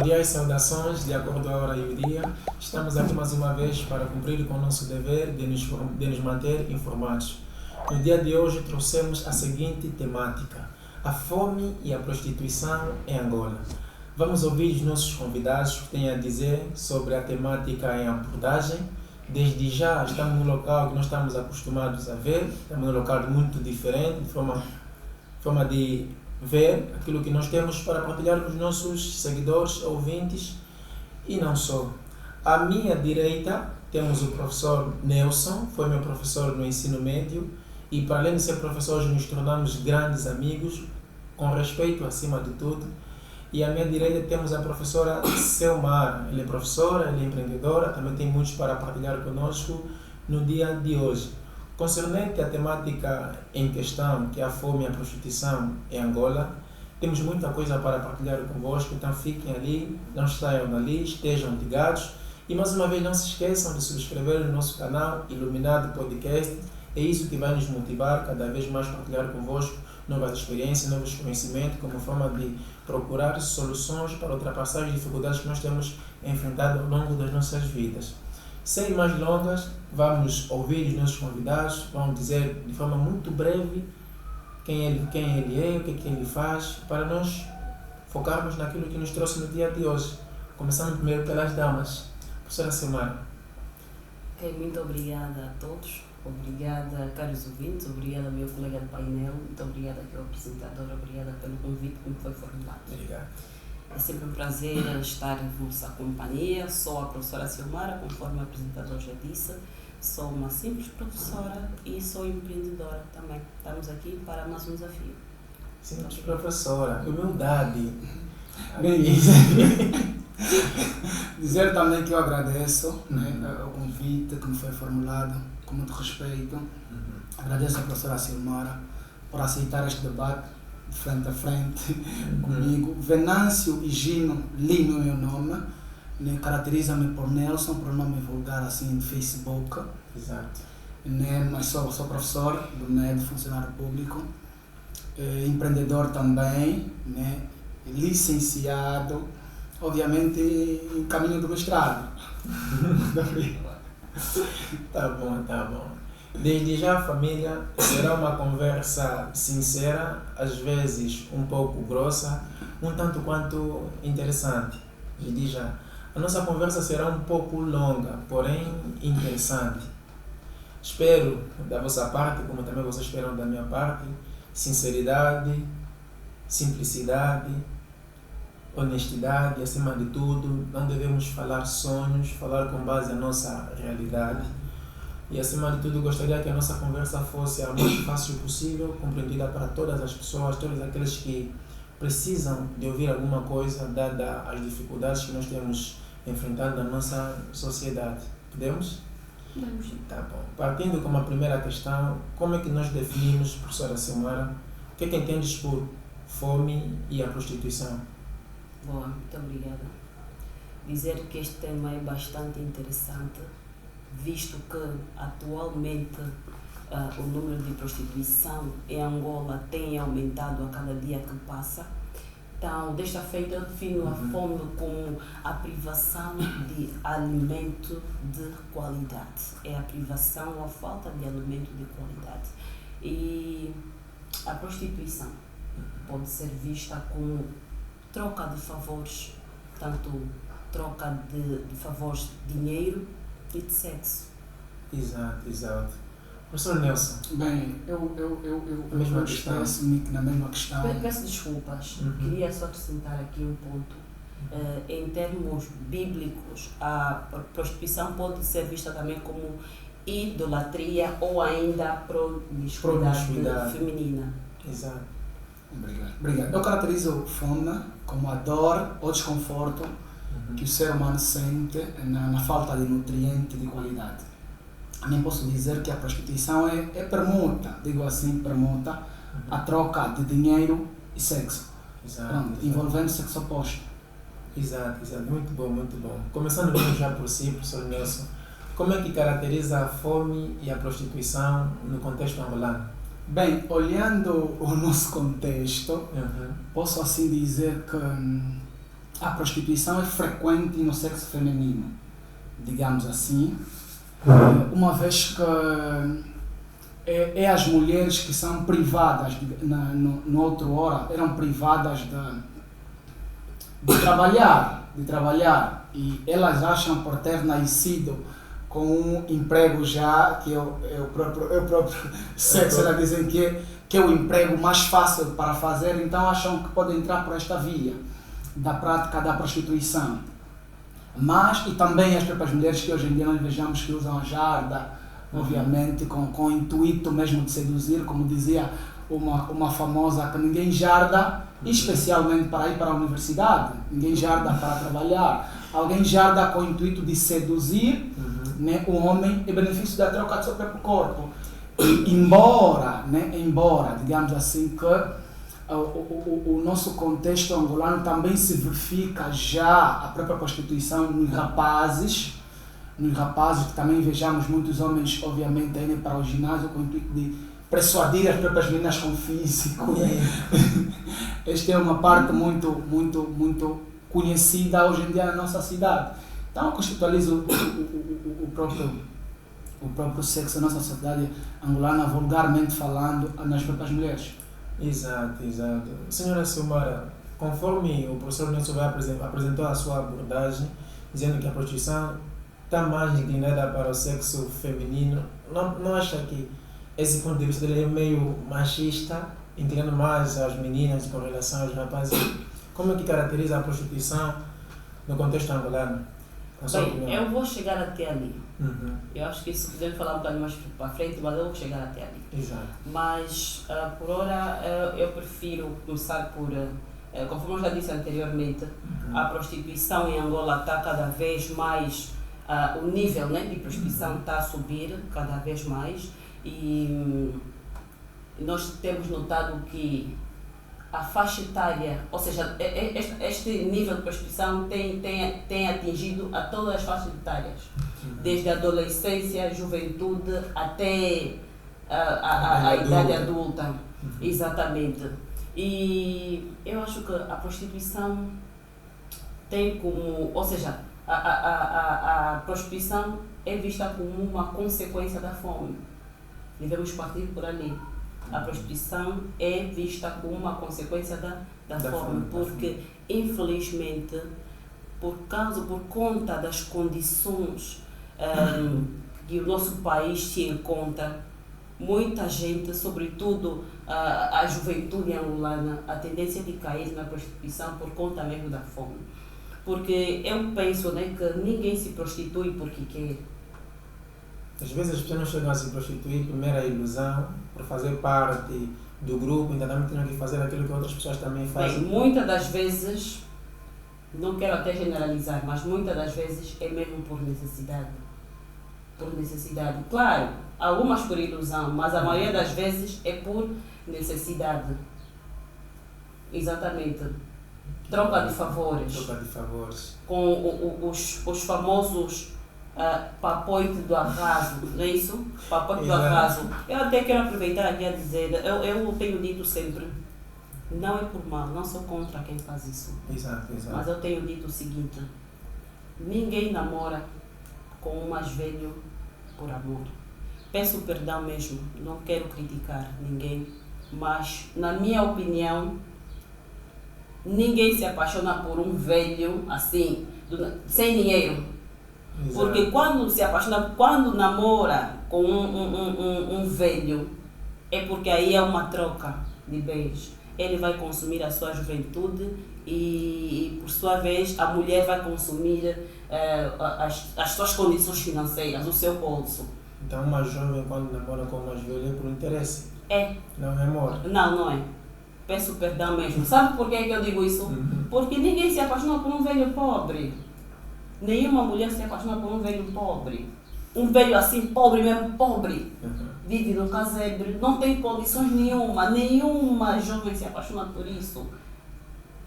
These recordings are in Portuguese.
Cordiais saudações, de acordo com a hora e o dia. Estamos aqui mais uma vez para cumprir com o nosso dever de nos manter informados. No dia de hoje trouxemos a seguinte temática: a fome e a prostituição em Angola. Vamos ouvir os nossos convidados que têm a dizer sobre a temática em abordagem. Desde já estamos num local que nós estamos acostumados a ver, estamos num local muito diferente, de forma de ver aquilo que nós temos para partilhar com os nossos seguidores, ouvintes e não só. À minha direita temos o professor Nelson, foi meu professor no ensino médio e para além de ser professor nos tornamos grandes amigos, com respeito acima de tudo. E à minha direita temos a professora Selmara, ela é professora, ela é empreendedora, também tem muitos para partilhar conosco no dia de hoje. Concernente à temática em questão, que é a fome e a prostituição em Angola, temos muita coisa para partilhar convosco, então fiquem ali, não saiam dali, estejam ligados e mais uma vez não se esqueçam de subscrever no nosso canal Iluminado Podcast, é isso que vai nos motivar cada vez mais a partilhar convosco novas experiências, novos conhecimentos, como forma de procurar soluções para ultrapassar as dificuldades que nós temos enfrentado ao longo das nossas vidas. Sem mais longas, vamos ouvir os nossos convidados, vamos dizer de forma muito breve quem ele é, o que ele faz, para nós focarmos naquilo que nos trouxe no dia de hoje. Começando primeiro pelas damas. Professora Selmara. Ok, muito obrigada a todos, obrigada caros ouvintes, obrigada meu colega de painel, muito obrigada aqui ao apresentador, obrigada pelo convite que me foi formulado. Obrigado. É sempre um prazer estar em vossa companhia. Sou a professora Selmara, conforme o apresentador já disse. Sou uma simples professora e sou empreendedora também. Estamos aqui para mais um desafio. Simples professora, humildade. Bem, dizer também que eu agradeço, né, o convite que me foi formulado, com muito respeito. Agradeço à professora Selmara por aceitar este debate de frente a frente comigo. Venâncio Higino Lino é o meu nome, né? Caracteriza-me por Nelson, pronome vulgar assim de Facebook. Exato. Né? Mas sou professor do MED, funcionário público, empreendedor também, né? Licenciado, obviamente em caminho do mestrado. Tá bom. Desde já, família, será uma conversa sincera, às vezes um pouco grossa, um tanto quanto interessante. Desde já. A nossa conversa será um pouco longa, porém interessante. Espero da vossa parte, como também vocês esperam da minha parte, sinceridade, simplicidade, honestidade e, acima de tudo, não devemos falar sonhos, falar com base na nossa realidade. E, acima de tudo, gostaria que a nossa conversa fosse a mais fácil possível, compreendida para todas as pessoas, todos aqueles que precisam de ouvir alguma coisa, dada as dificuldades que nós temos enfrentado na nossa sociedade. Podemos? Vamos. Tá bom. Partindo com a primeira questão, como é que nós definimos, professora Selmara, o que é que entendes por fome e a prostituição? Boa, muito obrigada. Dizer que este tema é bastante interessante, visto que atualmente o número de prostituição em Angola tem aumentado a cada dia que passa. Então, desta feita, eu defino a fome como a privação de alimento de qualidade. É a privação ou a falta de alimento de qualidade. E a prostituição pode ser vista como troca de favores, tanto troca de favores de dinheiro e de sexo. Exato. Professor Nelson. Bem, eu expresso-me na mesma questão. Peço desculpas, queria só acrescentar aqui um ponto. Em termos bíblicos, a prostituição pode ser vista também como idolatria ou ainda promiscuidade feminina. Exato. Obrigado. Eu caracterizo fome como a dor ou desconforto que o ser humano sente na falta de nutriente de qualidade. Nem posso dizer que a prostituição é permuta, digo assim, permuta, a troca de dinheiro e sexo. Exato. Envolvendo sexo oposto. Exato. Muito bom. Começando mesmo já por si, professor Nelson, como é que caracteriza a fome e a prostituição no contexto angolano? Bem, olhando o nosso contexto, posso assim dizer que a prostituição é frequente no sexo feminino, digamos assim, uma vez que é as mulheres que são privadas, no outro hora, eram privadas de trabalhar, e elas acham por ter nascido com um emprego já, que é o próprio sexo, elas dizem que é o emprego mais fácil para fazer, então acham que podem entrar por esta via da prática da prostituição. Mas, e também as próprias mulheres que hoje em dia nós vejamos que usam a jarda, obviamente com o intuito mesmo de seduzir, como dizia uma famosa, que ninguém jarda, especialmente para ir para a universidade, ninguém jarda para trabalhar, alguém jarda com o intuito de seduzir, né, o homem em benefício da troca do seu próprio corpo. E embora, digamos assim, que o nosso contexto angolano também se verifica já a própria prostituição nos rapazes, que também vejamos muitos homens, obviamente, irem para o ginásio com o intuito de persuadir as próprias meninas com físico. Esta é uma parte muito conhecida hoje em dia na nossa cidade. Então, contextualiza o próprio sexo na nossa sociedade angolana, vulgarmente falando, nas próprias mulheres. Exato. Senhora Silmara, conforme o professor Nelson apresentou a sua abordagem, dizendo que a prostituição está mais inclinada para o sexo feminino, não acha que esse ponto de vista dele é meio machista, inclinando mais as meninas com relação aos rapazes? Como é que caracteriza a prostituição no contexto angolano? Bem, eu vou chegar até ali. Eu acho que isso podemos falar um bocadinho mais para frente, mas eu vou chegar até ali. Exato. Mas, por hora, eu prefiro começar por, conforme eu já disse anteriormente, a prostituição em Angola está cada vez mais, o nível, né, de prostituição está a subir cada vez mais, e nós temos notado que a faixa etária, ou seja, este nível de prostituição tem atingido a todas as faixas etárias, desde a adolescência, juventude, até a idade adulta. Exatamente. E eu acho que a prostituição tem como, ou seja, a prostituição é vista como uma consequência da fome. Devemos partir por ali. A prostituição é vista como uma consequência da fome, porque infelizmente por conta das condições que o nosso país se encontra, muita gente, sobretudo a juventude angolana, a tendência de cair na prostituição por conta mesmo da fome. Porque eu penso, né, que ninguém se prostitui porque quer. Às vezes as pessoas não chegam a se prostituir, primeiro a ilusão, por fazer parte do grupo, ainda também tinham que fazer aquilo que outras pessoas também fazem. Bem, muitas das vezes, não quero até generalizar, mas muitas das vezes é mesmo por necessidade. Por necessidade. Claro, algumas por ilusão, mas a maioria das vezes é por necessidade. Exatamente. Troca de favores. Com os famosos papoite do arraso, não é isso? Papoite do arraso. Eu até quero aproveitar aqui a dizer, eu tenho dito sempre, não é por mal, não sou contra quem faz isso. Exato. Mas eu tenho dito o seguinte, ninguém namora com um mais velho por amor. Peço perdão mesmo, não quero criticar ninguém, mas na minha opinião, ninguém se apaixona por um velho assim, sem dinheiro. Exato. Porque quando se apaixona, quando namora com um velho, é porque aí é uma troca de bens. Ele vai consumir a sua juventude e por sua vez, a mulher vai consumir as suas condições financeiras, o seu bolso. Então, uma jovem, quando namora com um mais velho, é por interesse? É. Não é amor? Não é. Peço perdão mesmo. Sabe por que eu digo isso? Porque ninguém se apaixona por um velho pobre. Nenhuma mulher se apaixona por um velho pobre. Um velho assim, pobre mesmo, pobre. Vive num casebre, não tem condições nenhuma jovem se apaixona por isso.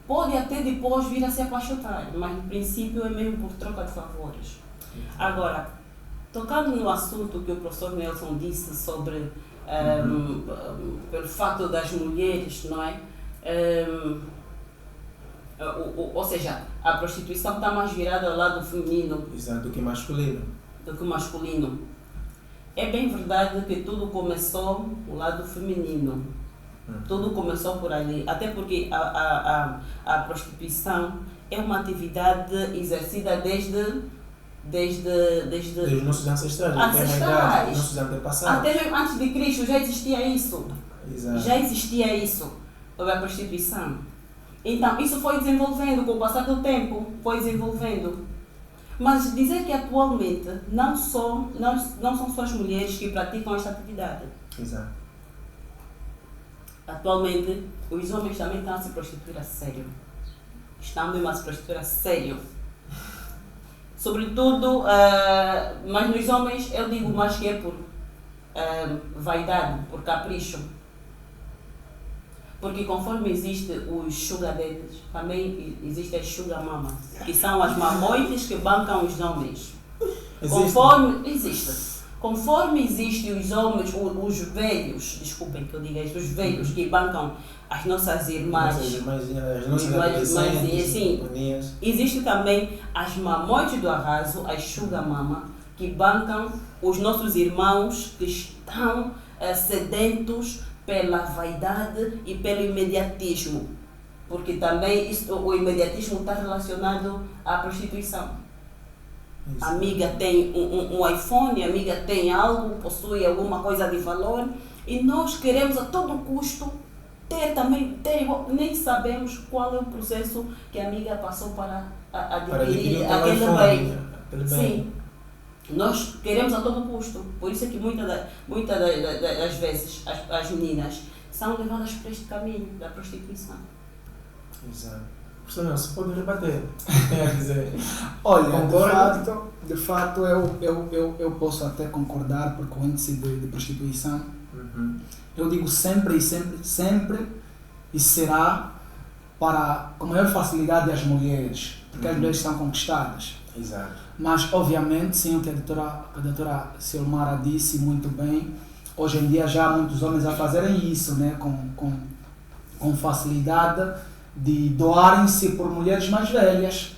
Pode até depois vir a se apaixonar, mas no princípio é mesmo por troca de favores. Agora, tocando no assunto que o professor Nelson disse sobre pelo fato das mulheres, não é? Ou seja, a prostituição está mais virada ao lado feminino. Exato, do que masculino. Do que masculino. É bem verdade que tudo começou do lado feminino. Tudo começou por ali. Até porque a prostituição é uma atividade exercida desde os nossos ancestrais, ancestrais. nossos antepassados. Até mesmo antes de Cristo já existia isso. Exato. Já existia isso, a prostituição. Então, isso foi desenvolvendo com o passar do tempo, foi desenvolvendo. Mas dizer que atualmente não são só as mulheres que praticam esta atividade. Exato. Atualmente, os homens também estão a se prostituir a sério. Estão mesmo a se prostituir a sério. Sobretudo, mas nos homens eu digo mais que é por vaidade, por capricho. Porque conforme existe os sugar daddies, também existe as sugar mamas, que são as mamoides que bancam os homens. Conforme existem os homens, os velhos, desculpem que eu diga isso, os velhos que bancam as nossas irmãs, as nossas adolescentes, assim, existe também as mamoides do arraso, as sugar mama, que bancam os nossos irmãos que estão sedentos pela vaidade e pelo imediatismo, porque também o imediatismo está relacionado à prostituição. A amiga tem um iPhone, a amiga tem algo, possui alguma coisa de valor e nós queremos a todo custo ter igual. Nem sabemos qual é o processo que a amiga passou para adquirir aquele bem. Sim. Nós queremos a todo custo. Por isso é que muitas das vezes as meninas são levadas para este caminho da prostituição. Exato. Professor Nelson, pode rebater. Quer dizer, olha, de fato eu posso até concordar, porque o índice de prostituição, eu digo sempre e será com maior facilidade as mulheres, porque as mulheres são conquistadas. Exato. Mas, obviamente, sim, o que a doutora Silmara disse muito bem, hoje em dia já há muitos homens a fazerem isso, né, com facilidade de doarem-se por mulheres mais velhas.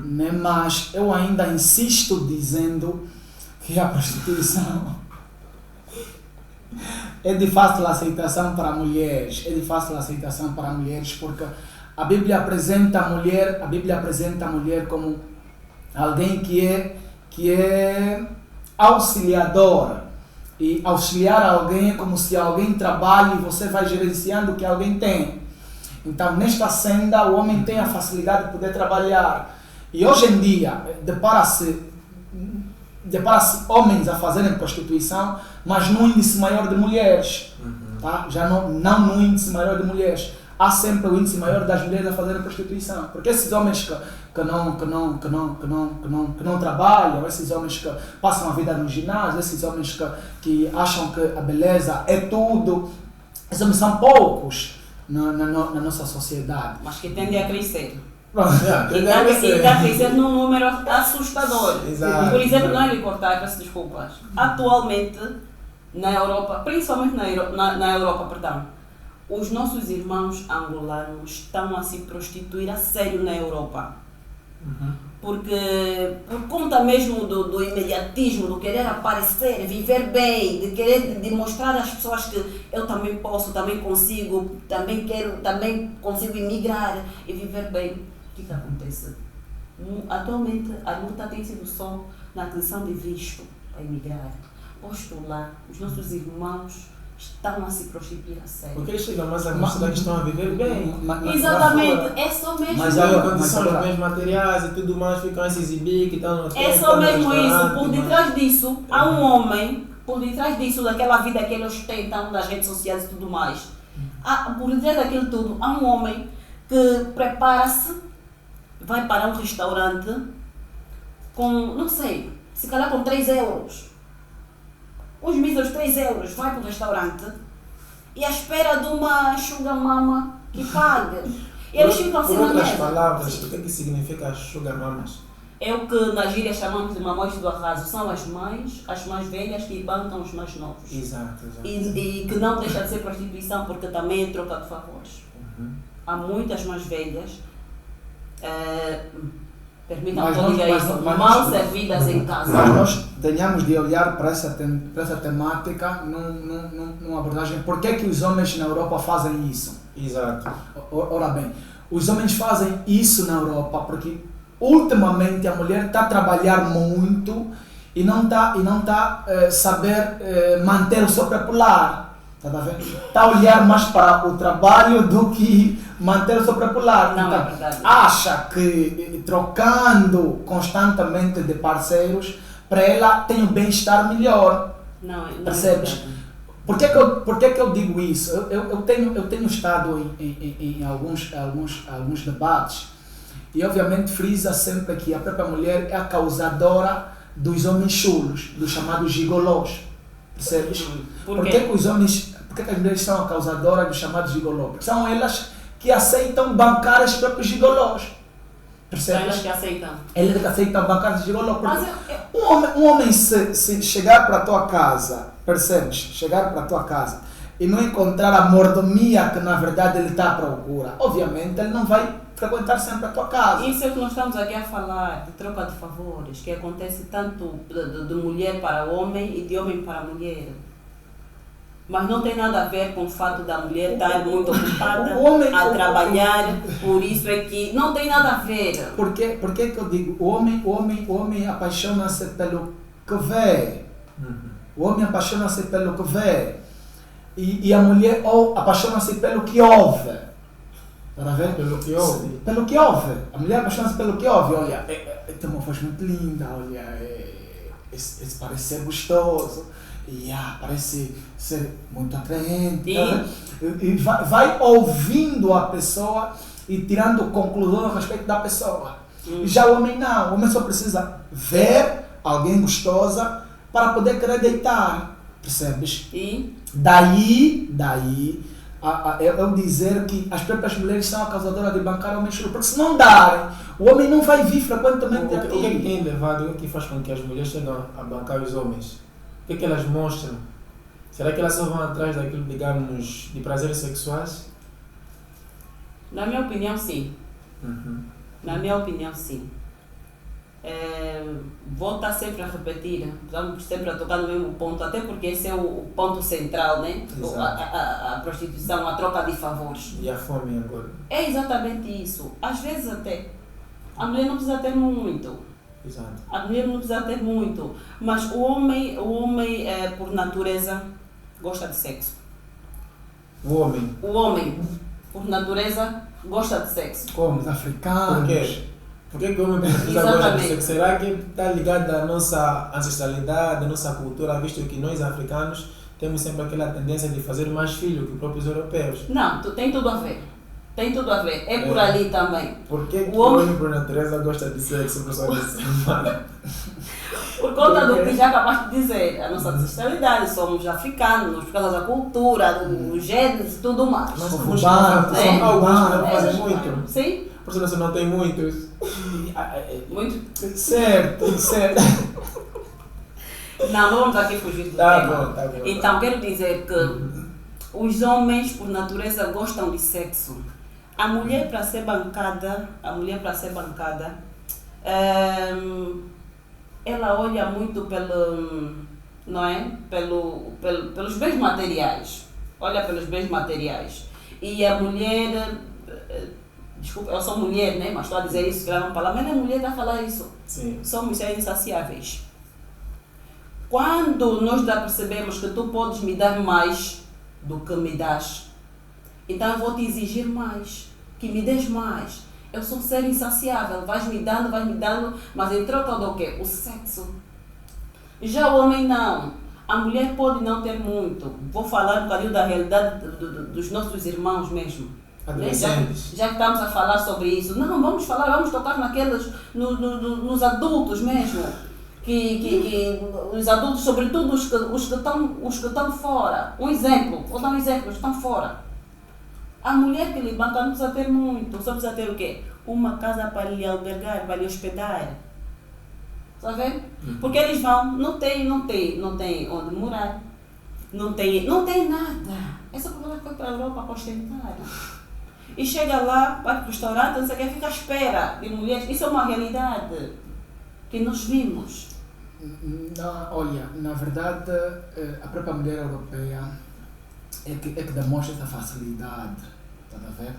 Né, mas eu ainda insisto dizendo que a prostituição é de fácil aceitação para mulheres, porque a Bíblia apresenta a mulher como alguém que é auxiliadora. E auxiliar alguém é como se alguém trabalhe e você vai gerenciando o que alguém tem. Então, nesta senda, o homem tem a facilidade de poder trabalhar. E hoje em dia, depara-se homens a fazerem prostituição, mas num índice maior de mulheres. Tá? Já não num índice maior de mulheres. Há sempre o índice maior das mulheres a fazerem prostituição. Porque esses homens que não trabalham, esses homens que passam a vida no ginásio, esses homens que acham que a beleza é tudo, esses homens são poucos na nossa sociedade. Mas que tendem a crescer. E está a crescer num número assustador. Exato. Por exemplo, não é lhe cortar, peço desculpas. Atualmente, na Europa, principalmente na Europa, perdão, os nossos irmãos angolanos estão a se prostituir a sério na Europa. Porque, por conta mesmo do imediatismo, do querer aparecer, viver bem, de querer demonstrar às pessoas que eu também posso, também consigo, também consigo emigrar e viver bem. O que acontece? Atualmente, a luta tem sido só na aquisição de visto para emigrar. Posto lá, os nossos irmãos estão a se prostituir a sério. Porque eles chegam mais a mostrar que estão a viver bem. Exatamente, é só mesmo mas há condições, bens materiais e tudo mais, ficam a se exibir, que estão no é só mesmo isso. Por detrás disso, há um homem, por detrás disso, daquela vida que eles ostentam nas redes sociais e tudo mais, por detrás daquilo tudo, há um homem que prepara-se, vai para um restaurante com, não sei, se calhar com 3 euros. Uns míseros 3 euros, vai para o restaurante e à espera de uma sugar mama que pague. E eles ficam assim na mesa. Por outras palavras, o que significa sugar mamas? É o que na gíria chamamos de mamões do arraso. São as mais velhas que bancam os mais novos. Exato. E que não deixa de ser prostituição, porque também é troca de favores. Há muitas mais velhas Permitam Mas que eu nós- diga mas isso, nós- mas mal nós- servidas em casa. Mas nós tenhamos de olhar para essa temática numa abordagem. Por que que os homens na Europa fazem isso? Exato. Ora bem, os homens fazem isso na Europa porque ultimamente a mulher está a trabalhar muito e não está saber manter o seu popular. Está a olhar mais para o trabalho do que manter o seu popular. Não, Então, é verdade. acha que trocando constantemente de parceiros, para ela tem um bem-estar melhor. Não, não Percebes? é verdade. Por que que eu digo isso? Eu tenho estado em alguns debates e obviamente frisa sempre que a própria mulher é a causadora dos homens chulos, dos chamados gigolós. Percebes? Por que que as mulheres são a causadora dos chamados gigolós? Porque são elas que aceitam bancar os próprios gigolós. São Percebes? elas que aceitam. Elas que aceitam bancar os gigolós. Porque Mas um homem se chegar para a tua casa, percebes? Chegar para a tua casa e não encontrar a mordomia que na verdade ele está à procura, obviamente ele não vai frequentar sempre a tua casa. isso é o que nós estamos aqui a falar, de troca de favores, que acontece tanto de mulher para homem e de homem para mulher. Mas não tem nada a ver com o fato da mulher estar muito ocupada a trabalhar, por isso é que não tem nada a ver. Por que que eu digo? O homem apaixona-se pelo que vê. O homem apaixona-se pelo que vê. E a mulher apaixona-se pelo que ouve. Está a ver? Pelo que ouve. Pelo que ouve. A mulher apaixona-se pelo que ouve. Olha, tem uma voz muito linda. Olha, esse parece ser gostoso. E parece ser muito atraente. E vai ouvindo a pessoa e tirando conclusões a respeito da pessoa. Já o homem não. O homem só precisa ver alguém gostosa para poder querer deitar. Percebes? E Daí eu dizer que as próprias mulheres são a causadora de bancar homens chulos. Porque se não darem, o homem não vai vir frequentemente O que é que aqui. tem levado, o que faz com que as mulheres chegam a bancar os homens? O que é que elas mostram? Será que elas só vão atrás daquilo, digamos, de prazeres sexuais? na minha opinião, sim. Na minha opinião, sim. Vou estar sempre a repetir, vamos sempre a tocar no mesmo ponto, até porque esse é o ponto central, né? A prostituição, a troca de favores. E a fome agora? É exatamente isso. Às vezes até, a mulher não precisa ter muito. Exato. A mulher não precisa ter muito, mas o homem por natureza, gosta de sexo. O homem? O homem, por natureza, gosta de sexo. Como? Os africanos. Por quê? Por que o homem precisa gostar de sexo? Será que está ligado à nossa ancestralidade, à nossa cultura, visto que nós africanos temos sempre aquela tendência de fazer mais filhos que os próprios europeus? Não, tem tudo a ver. Tem tudo a ver. É por ali também. Por que O o homem- homem por natureza gosta de sexo, professor? Por conta do Porque- que já acabaste de dizer, a nossa ancestralidade, somos africanos, por causa da cultura, dos genes e tudo mais. Nós Somos somos bancos, são alguns que não É, fazem muito. Sim, Por isso você não tem muitos. muito. Certo. Não vamos aqui fugir do Tá tema. bom, tá bom. Então, quero dizer que os homens, por natureza, gostam de sexo. A mulher, para ser bancada, ela olha muito pelos bens materiais. Olha pelos bens materiais. E a mulher, desculpa, eu sou mulher, né? Mas estou a dizer isso, que ela não fala, mas a mulher está a falar isso. Sim. Somos seres insaciáveis. Quando nós já percebemos que tu podes me dar mais do que me das, então eu vou te exigir mais, que me des mais. Eu sou um ser insaciável, vais me dando, mas em troca do quê? O sexo. Já o homem não. A mulher pode não ter muito. Vou falar um bocadinho da realidade dos nossos irmãos mesmo. Adolescentes. Já que estamos a falar sobre isso, não, vamos tocar nos adultos mesmo. Que os adultos, sobretudo os que estão fora. Vou dar um exemplo, os que estão fora. A mulher que lhe banca não precisa ter muito, só precisa ter o quê? Uma casa para lhe albergar, para lhe hospedar. Está vendo? Porque eles vão, não tem onde morar, não tem nada. Essa mulher foi para a Europa para ostentar. E chega lá, vai para o restaurante, não sei o que, fica à espera de mulheres. Isso é uma realidade que nós vimos. Olha, na verdade, a própria mulher europeia é que demonstra essa facilidade. Está a ver?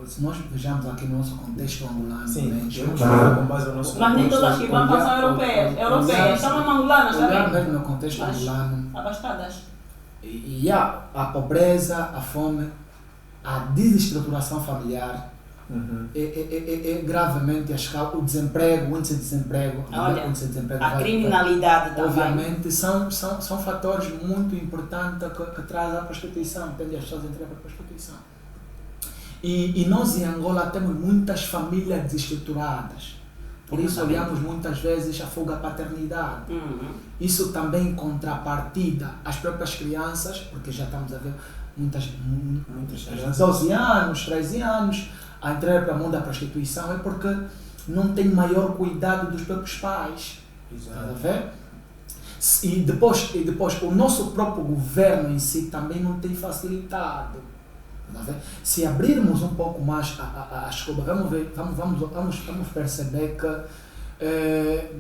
Se nós vejamos aqui no nosso contexto angolano, sim, vamos falar com base no nosso mas nem todas que vão são europeias. Europeias, estão angolanas também. Mesmo no contexto angolano, abastadas. E há a pobreza, a fome, a desestruturação familiar. É gravemente a escala, o desemprego, o índice de desemprego, a criminalidade também. Obviamente são fatores muito importantes que trazem a prostituição, tendem as pessoas a entrar para a prostituição. E nós em Angola temos muitas famílias desestruturadas, por isso olhamos muitas vezes a fuga à paternidade. Isso também em contrapartida às próprias crianças, porque já estamos a ver muitas 12 anos, 13 anos, a entrar para o mundo da prostituição é porque não tem maior cuidado dos próprios pais. Está a ver? E depois o nosso próprio governo em si também não tem facilitado. Está a ver? Se abrirmos um pouco mais a escoba, vamos perceber que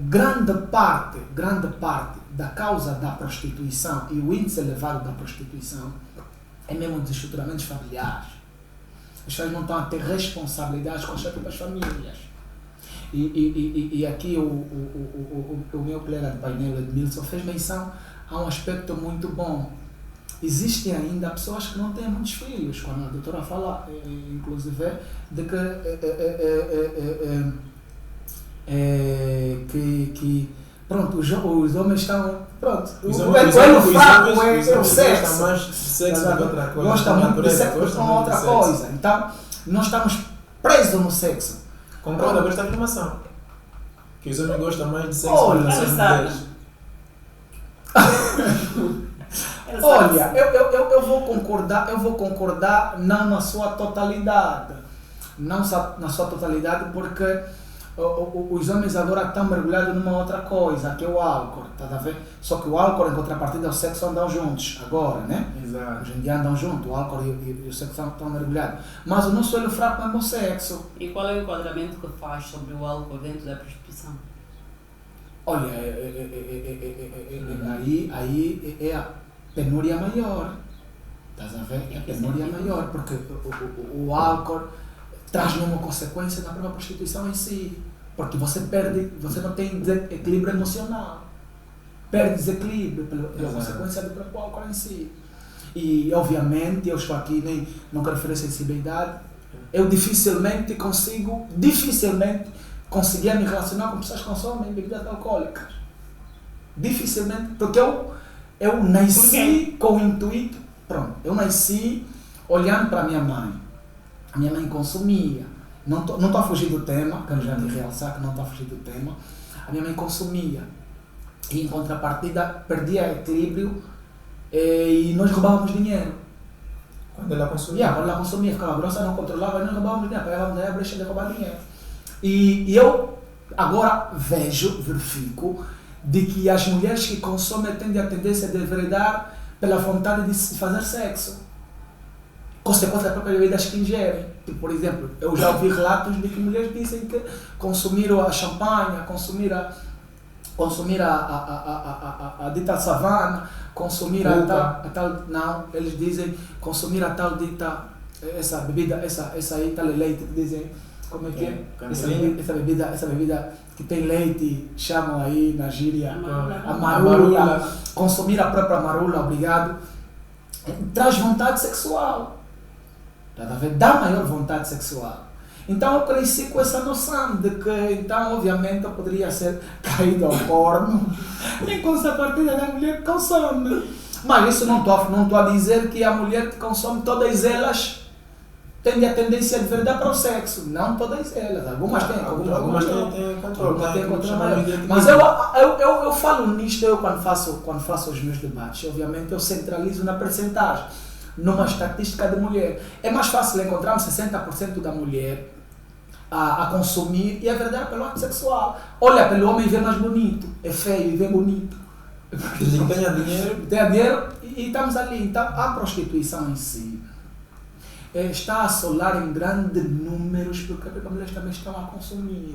grande parte da causa da prostituição e o índice elevado da prostituição é mesmo desestruturamentos familiares. As pessoas não estão a ter responsabilidades com as suas próprias famílias. E aqui o meu colega de painel, Edmilson, fez menção a um aspecto muito bom. Existem ainda pessoas que não têm muitos filhos, quando a doutora fala, inclusive, de que pronto, os homens estão. Pronto, o fraco é o sexo. Gosta muito de sexo, gostam de outra coisa. Então, nós estamos presos no sexo. Concordo com esta afirmação. Que os homens gostam mais de sexo do que das mulheres. Olha, eu vou concordar não na sua totalidade. Não na sua totalidade, porque os homens agora estão mergulhados numa outra coisa, que é o álcool, tá a ver? Só que o álcool, em contrapartida, o sexo andam juntos agora, né? Exato. Hoje em dia andam juntos, o álcool e o sexo estão mergulhados. Mas o nosso olho fraco é o sexo. E qual é o enquadramento que faz sobre o álcool dentro da prostituição? Olha, aí é a penúria maior. Estás a ver? É a penúria maior, porque o álcool traz uma consequência na própria prostituição em si. Porque você não tem equilíbrio emocional. Perde desequilíbrio pela consequência do próprio álcool em si. E, obviamente, eu estou aqui, não quero oferecer sensibilidade, eu dificilmente conseguia me relacionar com pessoas que consomem bebidas alcoólicas. Dificilmente, porque eu nasci com o intuito, pronto, eu nasci olhando para a minha mãe. A minha mãe consumia. Não estou a fugir do tema, quero já te realçar que não estou a fugir do tema. A minha mãe consumia. E em contrapartida perdia equilíbrio e nós roubávamos dinheiro. Quando ela consumia? Quando ela consumia, ficava grossa, não controlava e nós roubávamos dinheiro. Pegávamos aí a brecha de roubar dinheiro. E eu agora verifico de que as mulheres que consomem têm a tendência de enveredar pela vontade de fazer sexo. Consequência da própria bebida que ingerem. Tipo, por exemplo, eu já ouvi relatos de que mulheres dizem que consumiram a champanhe, consumir a dita savana, consumir a tal. Não, eles dizem consumir a tal dita, essa bebida, essa aí, tal leite, que dizem, como é que é? Essa bebida que tem leite, chamam aí na gíria, a marula. Consumir a própria marula, obrigado, traz vontade sexual. Dá maior vontade sexual. Então eu cresci com essa noção de que, então, obviamente, eu poderia ser caído ao porno em contrapartida da mulher que consome. Mas isso não estou a dizer que a mulher que consome, todas elas têm a tendência de verdade para o sexo. Não todas elas. Algumas têm controle. Algumas têm controle. Mas eu falo nisto, quando faço os meus debates, obviamente eu centralizo na percentagem. Numa estatística de mulher. É mais fácil encontrarmos 60% da mulher a consumir, e é verdade, pelo ato sexual. Olha, pelo homem vê mais bonito, é feio e vê bonito. Tem dinheiro e estamos ali. Então, a prostituição em si está a assolar em grandes números porque as mulheres também estão a consumir.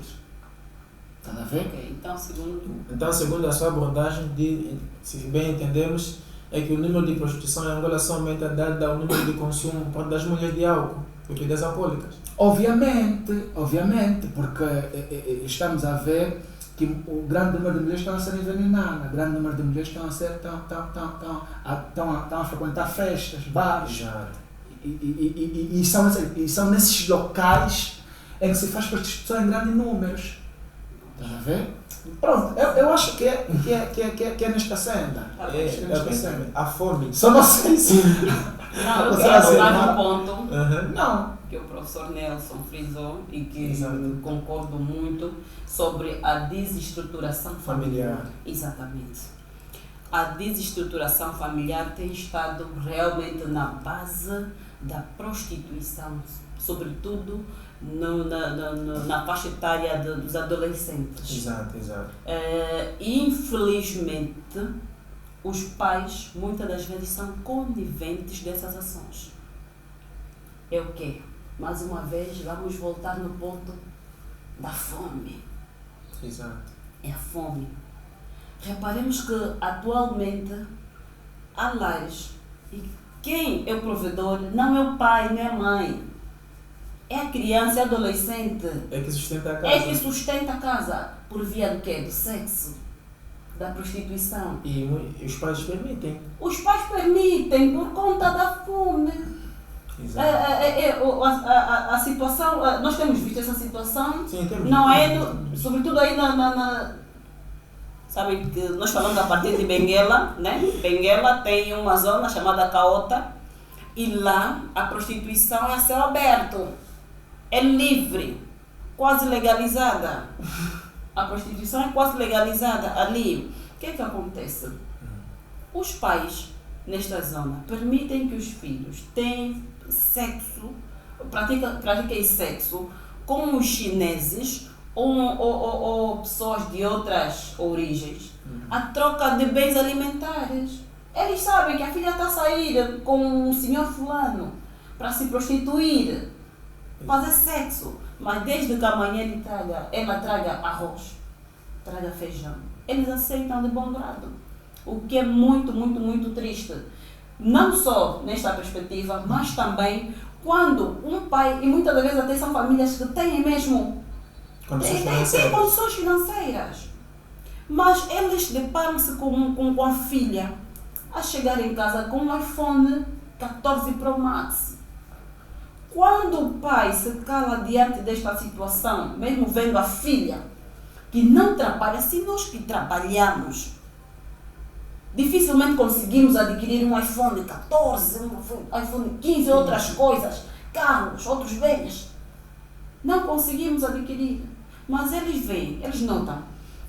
Está a ver? Ok, Então, segundo a sua abordagem, se bem entendemos, é que o número de prostituição em Angola só aumenta dado ao número de consumo das mulheres de álcool, bebidas alcoólicas. Obviamente, porque estamos a ver que o grande número de mulheres estão a ser envenenadas, o grande número de mulheres estão a frequentar festas, bares. Exato. E são nesses locais em que se faz prostituição em grandes números. Estás a ver? Pronto, eu acho que é nesta senda. A fome. Só não sei se. Não, eu Você quero vai dizer, tocar não? um ponto Não. que o professor Nelson frisou e que Exato. concordo muito sobre a desestruturação familiar. Exatamente. A desestruturação familiar tem estado realmente na base da prostituição, sobretudo na faixa etária dos adolescentes. Exato. Infelizmente, os pais muitas das vezes são coniventes dessas ações. É o quê? Mais uma vez, vamos voltar no ponto da fome. Exato. É a fome. Reparemos que atualmente há lares e quem é o provedor não é o pai nem a mãe. É a criança, é o adolescente. É que sustenta a casa. É que sustenta a casa. Por via do quê? Do sexo. Da prostituição. E os pais permitem. Os pais permitem por conta da fome. Exato. A situação, nós temos visto essa situação. Sim, temos. Não é, sobretudo aí sabem que nós falamos a partir de Benguela, né? Benguela tem uma zona chamada Caota e lá a prostituição é a céu aberto, é livre, quase legalizada. A prostituição é quase legalizada ali. O que é que acontece? Os pais nesta zona permitem que os filhos tenham sexo, pratiquem sexo com os chineses ou pessoas de outras origens, a troca de bens alimentares. Eles sabem que a filha está a sair com o senhor fulano para se prostituir, fazer sexo, mas desde que amanhã ela traga arroz, traga feijão, eles aceitam de bom grado, o que é muito, muito, muito triste. Não só nesta perspectiva, mas também quando um pai, e muitas vezes até são famílias que têm mesmo têm condições financeiras, mas eles deparam-se com a filha a chegar em casa com um iPhone 14 Pro Max. Quando o pai se cala diante desta situação, mesmo vendo a filha que não trabalha, se nós que trabalhamos, dificilmente conseguimos adquirir um iPhone 14, um iPhone 15, outras coisas, carros, outros bens. Não conseguimos adquirir. Mas eles veem, eles notam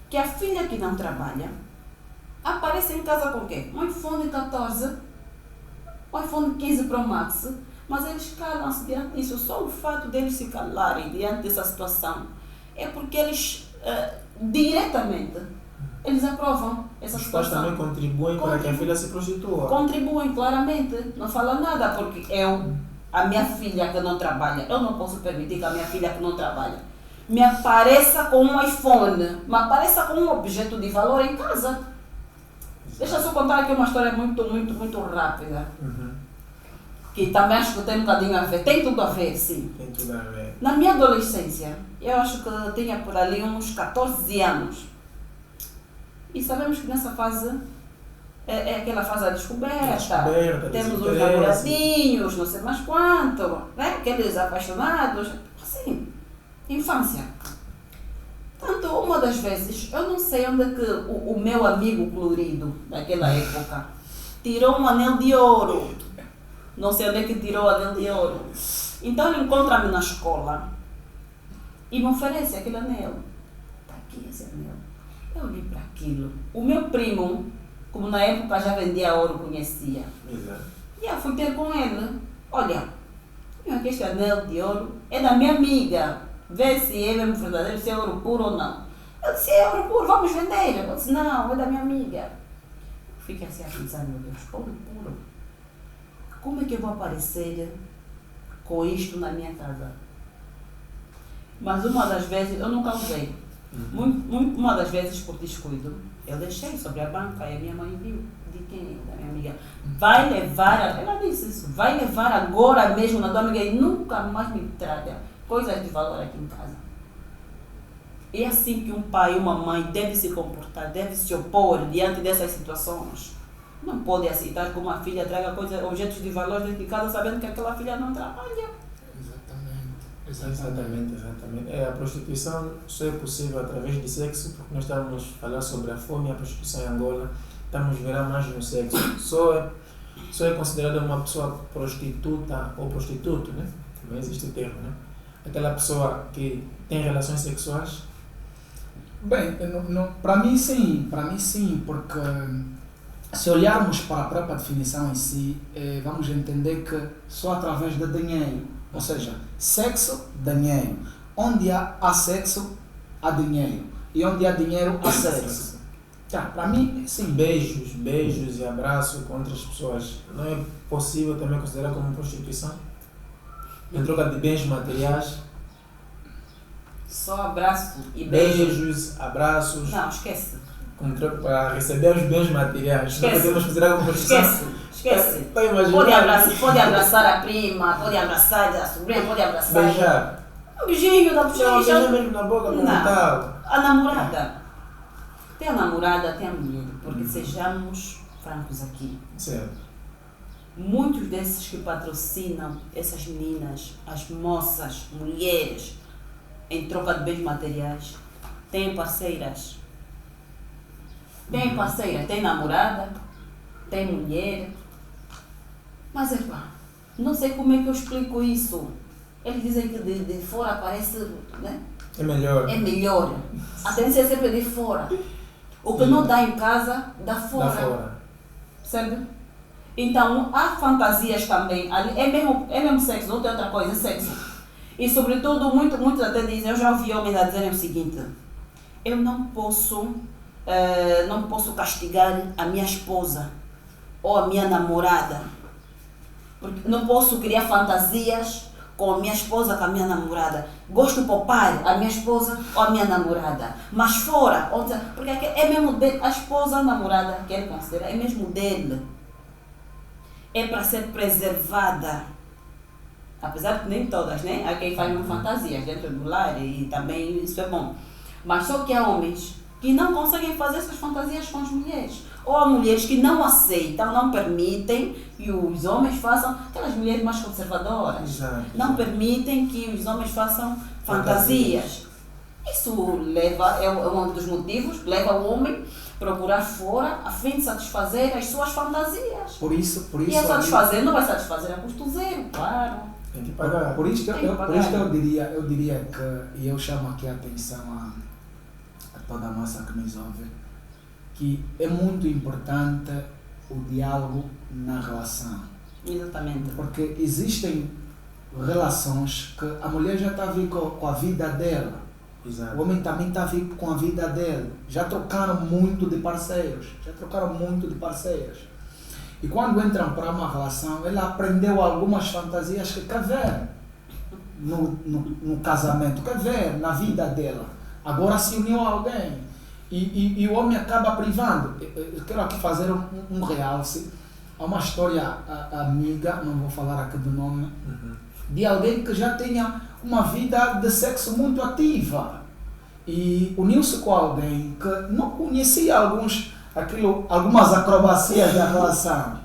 que a filha que não trabalha aparece em casa com o quê? Um iPhone 14, um iPhone 15 Pro Max, mas eles calam-se diante disso. Só o fato deles se calarem diante dessa situação é porque eles diretamente eles aprovam essa situação. Os pais também contribuem para que a filha se prostitua. Contribuem, claramente. Não falam nada, porque a minha filha que não trabalha, eu não posso permitir que a minha filha que não trabalha me apareça com um iPhone, me apareça com um objeto de valor em casa. Exato. Deixa eu só contar aqui uma história muito, muito, muito rápida. Que também acho que tem um bocadinho a ver, tem tudo a ver, sim. Tem tudo a ver. Na minha adolescência, eu acho que eu tinha por ali uns 14 anos. E sabemos que nessa fase é aquela fase da descoberta. Temos os namoradinhos, não sei mais quanto, né? Aqueles apaixonados, assim, infância. Tanto, uma das vezes, eu não sei onde é que o meu amigo colorido daquela época tirou um anel de ouro. Não sei onde é que tirou o anel de ouro. Então ele encontra-me na escola e me oferece aquele anel. Está aqui esse anel. Eu olhei para aquilo. O meu primo, como na época já vendia ouro, conhecia. Exato. E eu fui ter com ele. Olha, aqui este anel de ouro é da minha amiga. Vê se é mesmo verdadeiro, se é ouro puro ou não. Eu disse, é ouro puro, vamos vender. Eu disse, não, é da minha amiga. Fiquei assim a pensar, meu Deus, ouro puro. Como é que eu vou aparecer com isto na minha casa. Mas uma das vezes, eu nunca usei. Uma das vezes, por descuido, eu deixei sobre a banca e a minha mãe viu. De quem? Da minha amiga. Vai levar, ela disse isso, vai levar agora mesmo na tua amiga e nunca mais me trata coisas de valor aqui em casa. É assim que um pai e uma mãe deve se comportar, deve se opor diante dessas situações. Não pode aceitar que uma filha traga coisas, objetos de valor dentro de casa sabendo que aquela filha não trabalha. Exatamente. A prostituição só é possível através de sexo, porque nós estamos a falar sobre a fome e a prostituição em Angola, estamos a virar mais no sexo. Só é considerada uma pessoa prostituta ou prostituto, né? Não existe o termo, né? Aquela pessoa que tem relações sexuais. Bem, para mim sim, porque se olharmos para a própria definição em si, vamos entender que só através de dinheiro, ou seja, sexo, dinheiro. Onde há sexo, há dinheiro. E onde há dinheiro, há sexo. Para mim, sim. Beijos e abraços com outras pessoas. Não é possível também considerar como prostituição? Em troca de bens materiais. Só abraço e beijos. Beijos, abraços. Não, esquece. Para receber os bens materiais. Esquece. Não podemos considerar como prostituição. Esquece. Pode abraçar a prima, pode abraçar a sobrinha, pode abraçar. Beijar. Um beijinho da bochecha. Não, mesmo na boca, como tal. A namorada. Tem a namorada, tem a mulher. Porque sejamos francos aqui. Certo. Muitos desses que patrocinam essas meninas, as moças, mulheres, em troca de bens materiais, têm parceiras. Tem parceira, tem namorada, tem mulher. Mas não sei como é que eu explico isso. Eles dizem que de fora parece, né? É melhor. É melhor. A tendência é sempre de fora. O que não dá em casa, dá fora. Dá fora. Certo? Então, há fantasias também. É mesmo sexo, não tem outra coisa, é sexo. E sobretudo, muitos até dizem, eu já ouvi homens a dizerem o seguinte: eu não posso castigar a minha esposa ou a minha namorada, porque não posso criar fantasias com a minha esposa, com a minha namorada. Gosto de poupar a minha esposa ou a minha namorada, mas fora, porque é mesmo dele, a esposa, a namorada, que ele considera, é mesmo dele, é para ser preservada. Apesar de nem todas, né? Há quem faz fantasias dentro do lar e também isso é bom. Mas só que há homens que não conseguem fazer essas fantasias com as mulheres. Ou há mulheres que não aceitam, não permitem que os homens façam, aquelas mulheres mais conservadoras, não permitem que os homens façam fantasias. Isso é um dos motivos que leva o homem a procurar fora a fim de satisfazer as suas fantasias. Por isso e a satisfazer não vai satisfazer a custo zero, claro. Tem que pagar. Por isso eu diria que, e eu chamo aqui a atenção a toda a massa que nos ouve, que é muito importante o diálogo na relação. Exatamente. Porque existem relações que a mulher já está a vir com a vida dela. Exato. O homem também está a vir com a vida dele. Já trocaram muito de parceiros. E quando entram para uma relação, ela aprendeu algumas fantasias que quer ver no casamento, quer ver na vida dela. Agora se uniu a alguém. E o homem acaba privando. Eu quero aqui fazer um realce. Há uma história amiga, não vou falar aqui do nome, de alguém que já tinha uma vida de sexo muito ativa. E uniu-se com alguém que não conhecia algumas acrobacias da relação.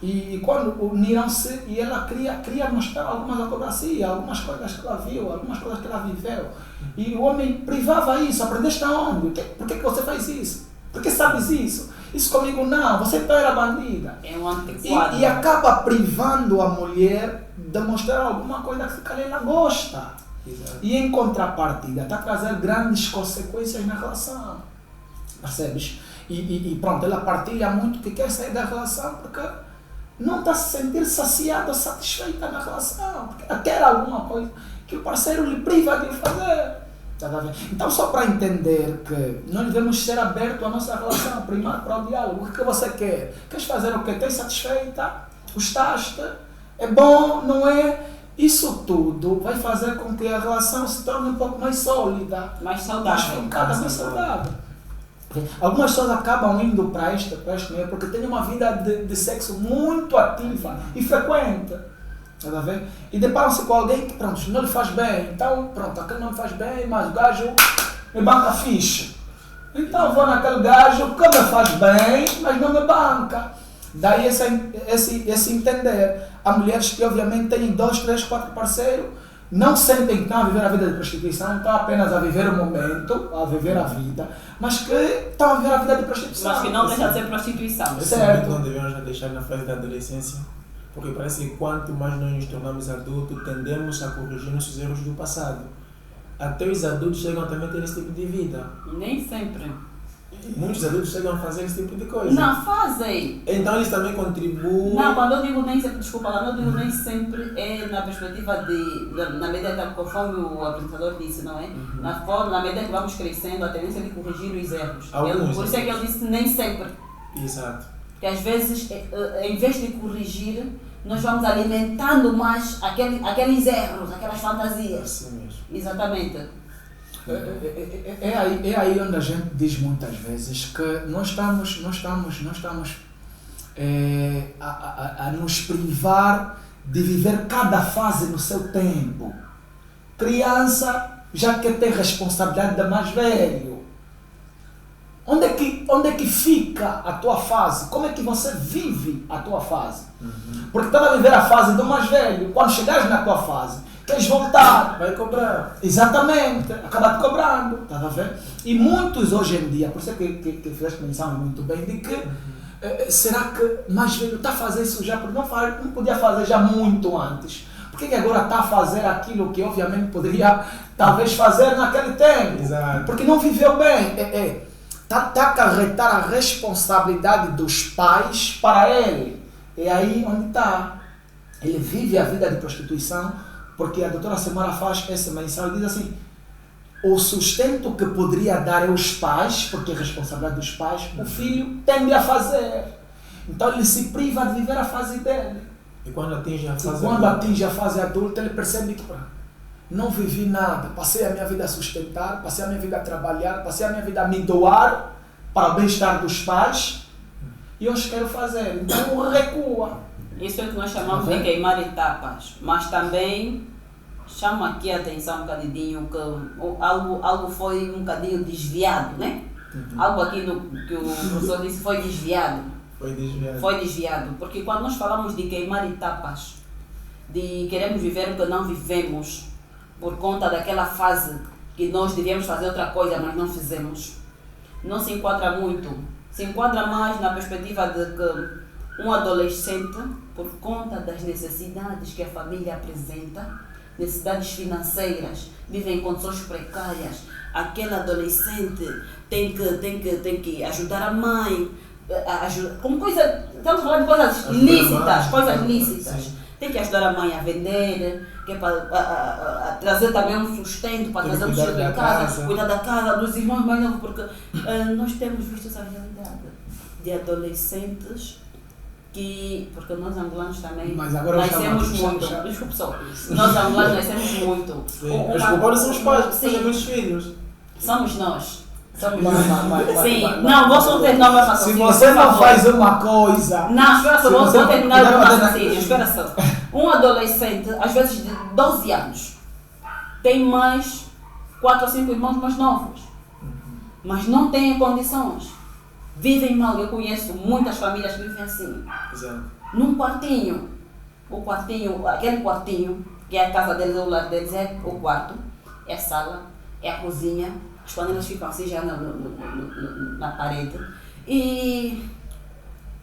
E quando uniram-se, e ela queria mostrar algumas acrobacias, algumas coisas que ela viu, algumas coisas que ela viveu. E o homem privava isso. Aprendeste aonde? Por que você faz isso? Por que sabes isso? Isso comigo não, você então era bandida. É um antiquado. E acaba privando a mulher de mostrar alguma coisa que ela gosta. Exato. E em contrapartida, está a trazer grandes consequências na relação. Percebes? E pronto, ela partilha muito que quer sair da relação porque não está a se sentir saciada ou satisfeita na relação. Porque ela quer alguma coisa que o parceiro lhe priva de fazer. Então, só para entender que nós devemos ser abertos à nossa relação, primeiro para o diálogo. O que você quer? Queres fazer o quê? Estás satisfeita? Gostaste? É bom? Não é? Isso tudo vai fazer com que a relação se torne um pouco mais sólida, Mais mais saudável. focada, mais saudável. Algumas pessoas acabam indo para este meio porque têm uma vida de sexo muito ativa e frequente. Tá a ver? E deparam-se com alguém que, pronto, não lhe faz bem. Então, pronto, aquele não lhe faz bem, mas o gajo me banca fixe. Então eu vou naquele gajo que me faz bem, mas não me banca. Daí esse entender. Há mulheres que obviamente têm 2, 3, 4 parceiros, não sentem que estão a viver a vida de prostituição, estão apenas a viver o momento, a viver a vida, mas que estão a viver a vida de prostituição. Mas que não deixa de ser prostituição. Esse momento não devemos deixar na fase da adolescência, porque parece que quanto mais nós nos tornamos adultos, tendemos a corrigir nossos erros do passado. Até os adultos chegam também a ter esse tipo de vida. Nem sempre. Muitos adultos chegam a fazer esse tipo de coisa. Não fazem. Então eles também contribuem. Não, quando eu digo nem sempre, desculpa, quando eu digo nem sempre é na perspectiva na medida que, conforme o apresentador disse, não é? Na medida que vamos crescendo, a tendência de corrigir os erros. Por isso é que ele disse nem sempre. Exato. Porque às vezes, em vez de corrigir, nós vamos alimentando mais aqueles erros, aquelas fantasias. Assim mesmo. Exatamente. É aí onde a gente diz muitas vezes que nós estamos a nos privar de viver cada fase no seu tempo. Criança já quer ter responsabilidade de mais velho. Onde é que fica a tua fase? Como é que você vive a tua fase? Porque estás a viver a fase do mais velho. Quando chegares na tua fase, queres voltar. Vai cobrar. Exatamente. Acaba te cobrando. Estás a ver? E muitos hoje em dia, por isso é que fizeste menção muito bem, de que será que mais velho está a fazer isso já? Porque não podia fazer já muito antes. Por que agora está a fazer aquilo que obviamente poderia talvez fazer naquele tempo? Exato. Porque não viveu bem. Está a acarretar a responsabilidade dos pais para ele. É aí onde está. Ele vive a vida de prostituição, porque a doutora Semara faz essa menção e diz assim: o sustento que poderia dar aos pais, porque é responsabilidade dos pais, o filho tende a fazer. Então ele se priva de viver a fase dele. E quando atinge a fase adulta, ele percebe que não vivi nada, passei a minha vida a sustentar, passei a minha vida a trabalhar, passei a minha vida a me doar para o bem-estar dos pais e hoje quero fazer. Então recua. Isso é o que nós chamamos de queimar etapas, mas também chamo aqui a atenção um bocadinho que algo foi um bocadinho desviado, né? Algo aqui que o professor disse foi desviado. Foi desviado, porque quando nós falamos de queimar etapas, de queremos viver o que não vivemos, por conta daquela fase que nós devíamos fazer outra coisa, mas não fizemos, não se enquadra muito. Se enquadra mais na perspectiva de que um adolescente, por conta das necessidades que a família apresenta, necessidades financeiras, vive em condições precárias, aquele adolescente tem que ajudar a mãe, como coisa, estamos falando de coisas lícitas, tem que ajudar a mãe a vender, que é para trazer também um sustento, para trazer um sustento em casa, cuidar da casa, dos irmãos mais novos, porque nós temos visto essa realidade de adolescentes porque nós angolanos também nascemos muito, desculpe só, nós angolanos nascemos muito. Os culpados são os pais, que fazem muitos filhos. Somos nós. Sim, não, vou só terminar o meu raciocínio. Se você não faz uma coisa. Não, espera só, vou terminar o meu raciocínio. Espera só. Um adolescente, às vezes de 12 anos, tem mais 4 ou 5 irmãos mais novos, mas não tem condições. Vivem mal. Eu conheço muitas famílias que vivem assim. Exato. Num quartinho. Aquele quartinho, que é a casa deles, o lar deles, é o quarto, é a sala, é a cozinha. As panelas ficam assim já na parede. E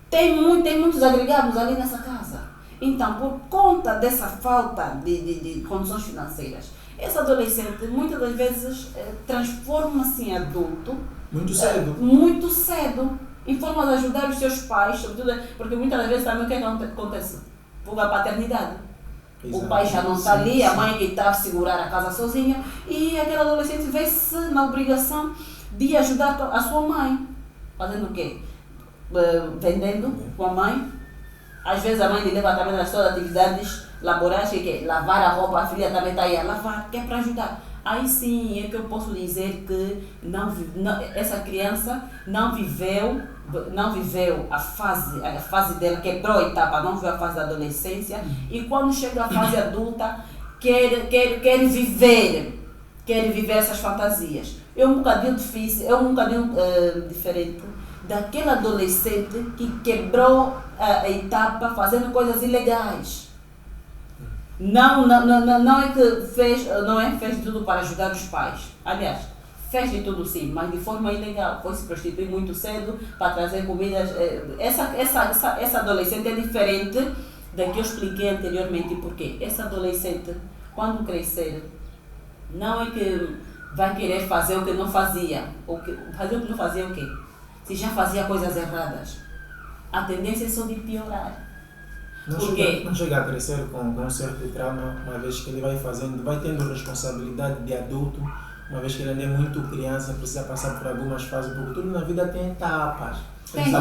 tem muitos agregados ali nessa casa. Então, por conta dessa falta de condições financeiras, esse adolescente muitas das vezes transforma-se em adulto muito cedo, em forma de ajudar os seus pais, sobretudo, porque muitas das vezes também o que acontece? Por a paternidade. Exato. O pai já não está ali, a mãe que está a segurar a casa sozinha, e aquele adolescente vê-se na obrigação de ajudar a sua mãe. Fazendo o quê? Vendendo com a mãe, Às vezes a mãe lhe leva também nas suas atividades laborais, que é lavar a roupa, a filha também está aí a lavar, que é para ajudar. Aí sim é que eu posso dizer que essa criança não viveu a fase dela, quebrou a etapa, não viveu a fase da adolescência, e quando chega à fase adulta quer viver essas fantasias. É um bocadinho difícil, é um bocadinho diferente daquele adolescente que quebrou a etapa fazendo coisas ilegais. Não é que fez tudo para ajudar os pais. Aliás, fez de tudo sim, mas de forma ilegal. Foi se prostituir muito cedo para trazer comidas. Essa adolescente é diferente da que eu expliquei anteriormente. Porque essa adolescente, quando crescer, não é que vai querer fazer o que não fazia. Fazer o que não fazia o quê? Se já fazia coisas erradas. A tendência é só de piorar. Não chega a crescer com um certo trauma, uma vez que ele vai tendo responsabilidade de adulto, uma vez que ele ainda é muito criança, precisa passar por algumas fases, porque tudo na vida tem etapas. Tem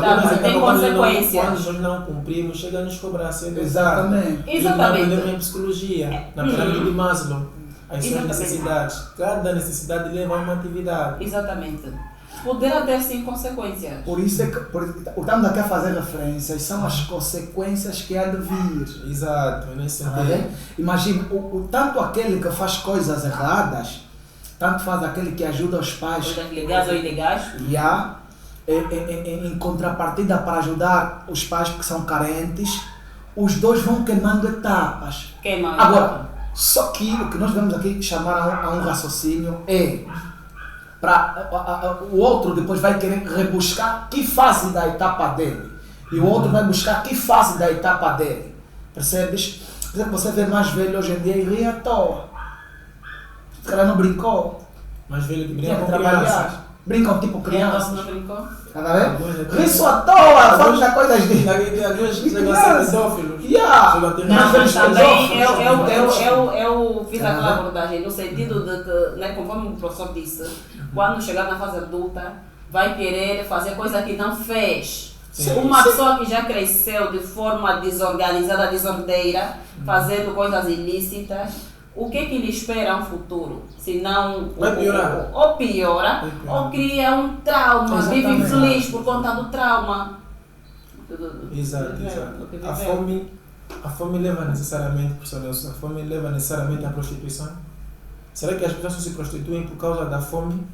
consequências. Quando nós não cumprimos, chega a nos cobrar cedo. Exatamente. Nós aprendemos em psicologia, na pirâmide de Maslow, as suas necessidades. Cada necessidade leva a uma atividade. Exatamente. Poderá ter sim consequências. Por isso é que estamos aqui a fazer referências, são as consequências que há de vir. Exato, nesse sentido. Imagina, tanto aquele que faz coisas erradas, tanto faz aquele que ajuda os pais. Coisas legais ou ilegais. Em contrapartida para ajudar os pais que são carentes, os dois vão queimando etapas. Agora, só que o que nós vamos aqui chamar a um raciocínio é o outro depois vai querer rebuscar que fase da etapa dele. E o outro vai buscar que fase da etapa dele. Percebes? Por exemplo, você vê mais velho hoje em dia e ri à toa. O cara não brincou. Mais velho que brinca Tinha que com trabalhar. crianças. Brincam tipo crianças. Não brincou? Tá vendo? Ri só à toa, vamos dar coisas de... Alguns chegam a ser pedófilos. Mas também eu fiz aquela abordagem no sentido de que, né, conforme o professor disse, quando chegar na fase adulta, vai querer fazer coisa que não fez. Uma pessoa que já cresceu de forma desorganizada, desordeira, fazendo coisas ilícitas, o que lhe espera um futuro? Se não, vai piorar. Ou piora, ou cria um trauma, vive infeliz por conta do trauma. Exato. A fome leva necessariamente, professor Nelson, a fome leva necessariamente à prostituição? Será que as pessoas se prostituem por causa da fome?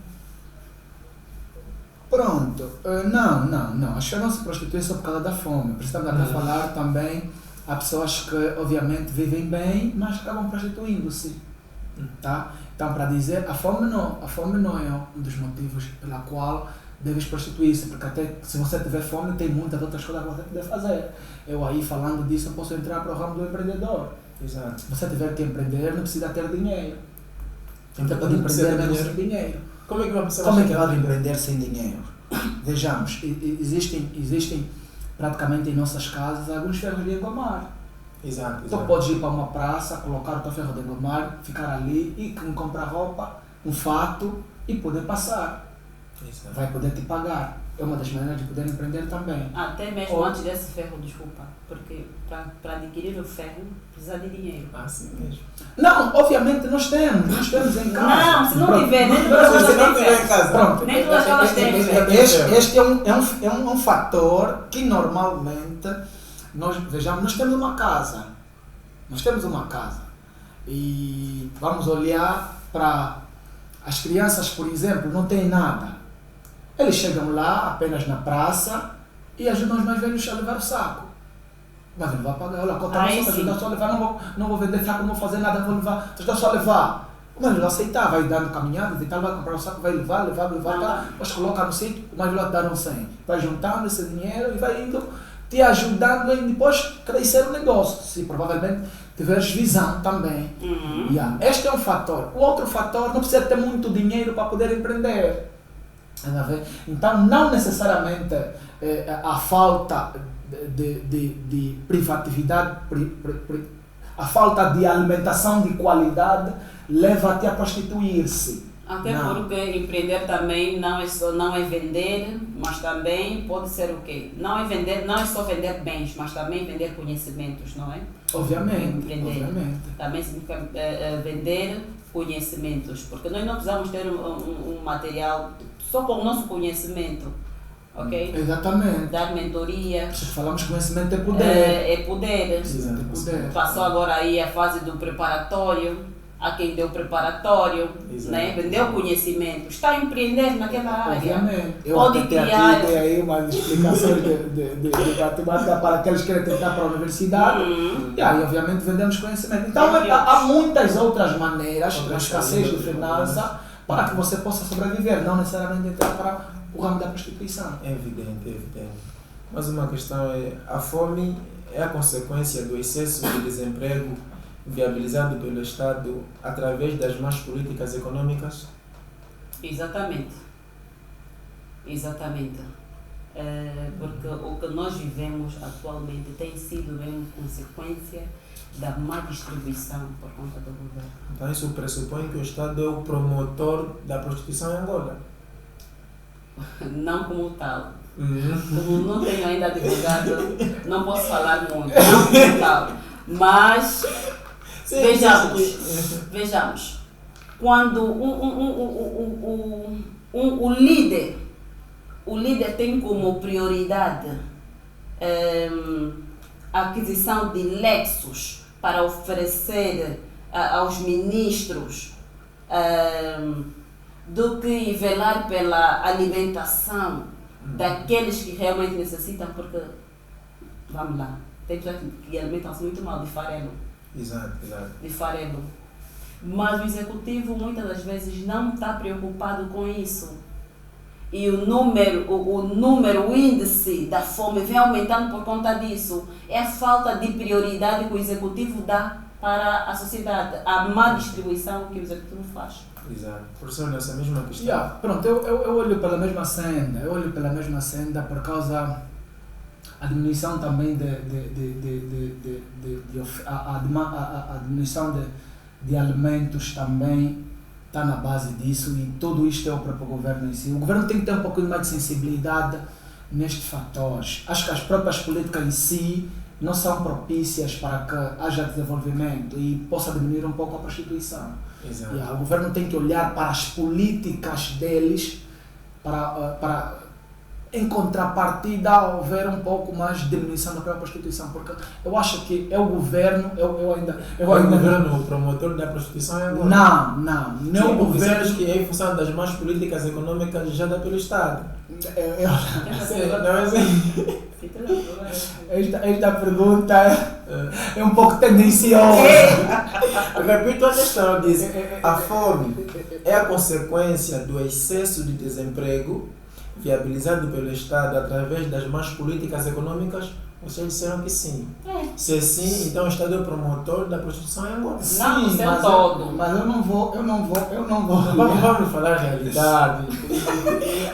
Pronto. Não. Acho que não se prostituem só por causa da fome. Precisamos aqui falar também. Há pessoas que, obviamente, vivem bem, mas acabam prostituindo-se. Tá? Então, para dizer, a fome não é um dos motivos pela qual deves prostituir-se, porque até se você tiver fome, tem muitas outras coisas que você deve fazer. Eu aí, falando disso, eu posso entrar para o ramo do empreendedor. Exato. Se você tiver que empreender, não precisa ter dinheiro. Você pode empreender mesmo sem dinheiro. Como é que uma pessoa vai empreender sem dinheiro? Vejamos, existem praticamente em nossas casas alguns ferros de engomar. Exato. Então podes ir para uma praça, colocar o teu ferro de engomar, ficar ali e comprar roupa, um fato e poder passar. Exato. Vai poder te pagar. É uma das maneiras de poder empreender também. Até mesmo antes desse ferro, desculpa, porque para adquirir o ferro precisa de dinheiro. Sim mesmo. Não, obviamente nós temos em casa. Não, se não tiver, nem todas as escolas têm ferro. Pronto. Nem todas as escolas têm ferro. Este é um fator que normalmente nós temos uma casa. E vamos olhar para as crianças, por exemplo, não têm nada. Eles chegam lá apenas na praça e ajudam os mais velhos a levar o saco. Mas ele vai pagar, olha, conta ajudar só a levar, não vou vender saco, não vou fazer nada, vou levar, ajudar só a levar. Mas ele vai aceitar, vai dando caminhadas e tal, vai comprar o saco, vai levar, tá, depois coloca no sítio, o mais velho vai dar um 100. Vai juntando esse dinheiro e vai indo te ajudando a depois crescer o negócio, se provavelmente tiveres visão também. Este é um fator. O outro fator, não precisa ter muito dinheiro para poder empreender. Então, não necessariamente a falta de privatividade, a falta de alimentação de qualidade leva-te a prostituir-se. Até Não. porque empreender também não é vender, mas também pode ser o quê? Não é só vender bens, mas também vender conhecimentos, não é? Obviamente, Empreender. obviamente. Também significa vender conhecimentos, porque nós não precisamos ter um material só com o nosso conhecimento, ok? Exatamente. Dar mentoria. Se falamos que conhecimento é poder. É poder. Exato, é poder. Passou agora aí a fase do preparatório. Há quem deu preparatório, né? Vendeu conhecimento, está a empreender naquela área. Obviamente. Eu Pode até criar. aqui dei aí umas explicações de matemática para aqueles que querem tentar para a universidade. E aí, obviamente, vendemos conhecimento. Então, há muitas outras maneiras, na escassez de finança, para que você possa sobreviver, não necessariamente entrar para o ramo da prostituição. É evidente, é evidente. Mas uma questão é, a fome é a consequência do excesso de desemprego viabilizado pelo Estado através das más políticas econômicas? Exatamente. Exatamente. Porque o que nós vivemos atualmente tem sido mesmo consequência da má distribuição por conta do governo. Então isso pressupõe que o Estado é o promotor da prostituição em Angola? Não como tal. Como não tenho ainda advogado, não posso falar muito. Não como tal. Mas Sim, vejamos. Quando o líder tem como prioridade a aquisição de Lexus para oferecer aos ministros do que velar pela alimentação daqueles que realmente necessitam, porque, vamos lá, tem pessoas que alimentam-se muito mal de farelo. Exato. De farelo. Mas o executivo muitas das vezes não está preocupado com isso. E o índice da fome vem aumentando por conta disso. É a falta de prioridade que o executivo dá para a sociedade, a má distribuição que o executivo faz. Exato. Professor, nessa mesma questão. Pronto, eu olho pela mesma senda, por causa a diminuição também a diminuição de alimentos também está na base disso, e tudo isto é o próprio governo em si. O governo tem que ter um pouquinho mais de sensibilidade nestes fatores. Acho que as próprias políticas em si não são propícias para que haja desenvolvimento e possa diminuir um pouco a prostituição. Exato. O governo tem que olhar para as políticas deles para em contrapartida haver um pouco mais de diminuição da própria prostituição, porque eu acho que é o governo, eu ainda o governo o promotor da prostituição é agora? Não é o governo que é em função das más políticas econômicas já dá pelo Estado. Não é assim? Esta pergunta é um pouco tendenciosa. Repito a questão, diz, a fome é a consequência do excesso de desemprego viabilizado pelo Estado através das más políticas econômicas? Vocês disseram que sim. Se sim, então o Estado é o promotor da prostituição em Angola. Não, sim, mas todo. Mas eu não vou. Vamos falar realidade.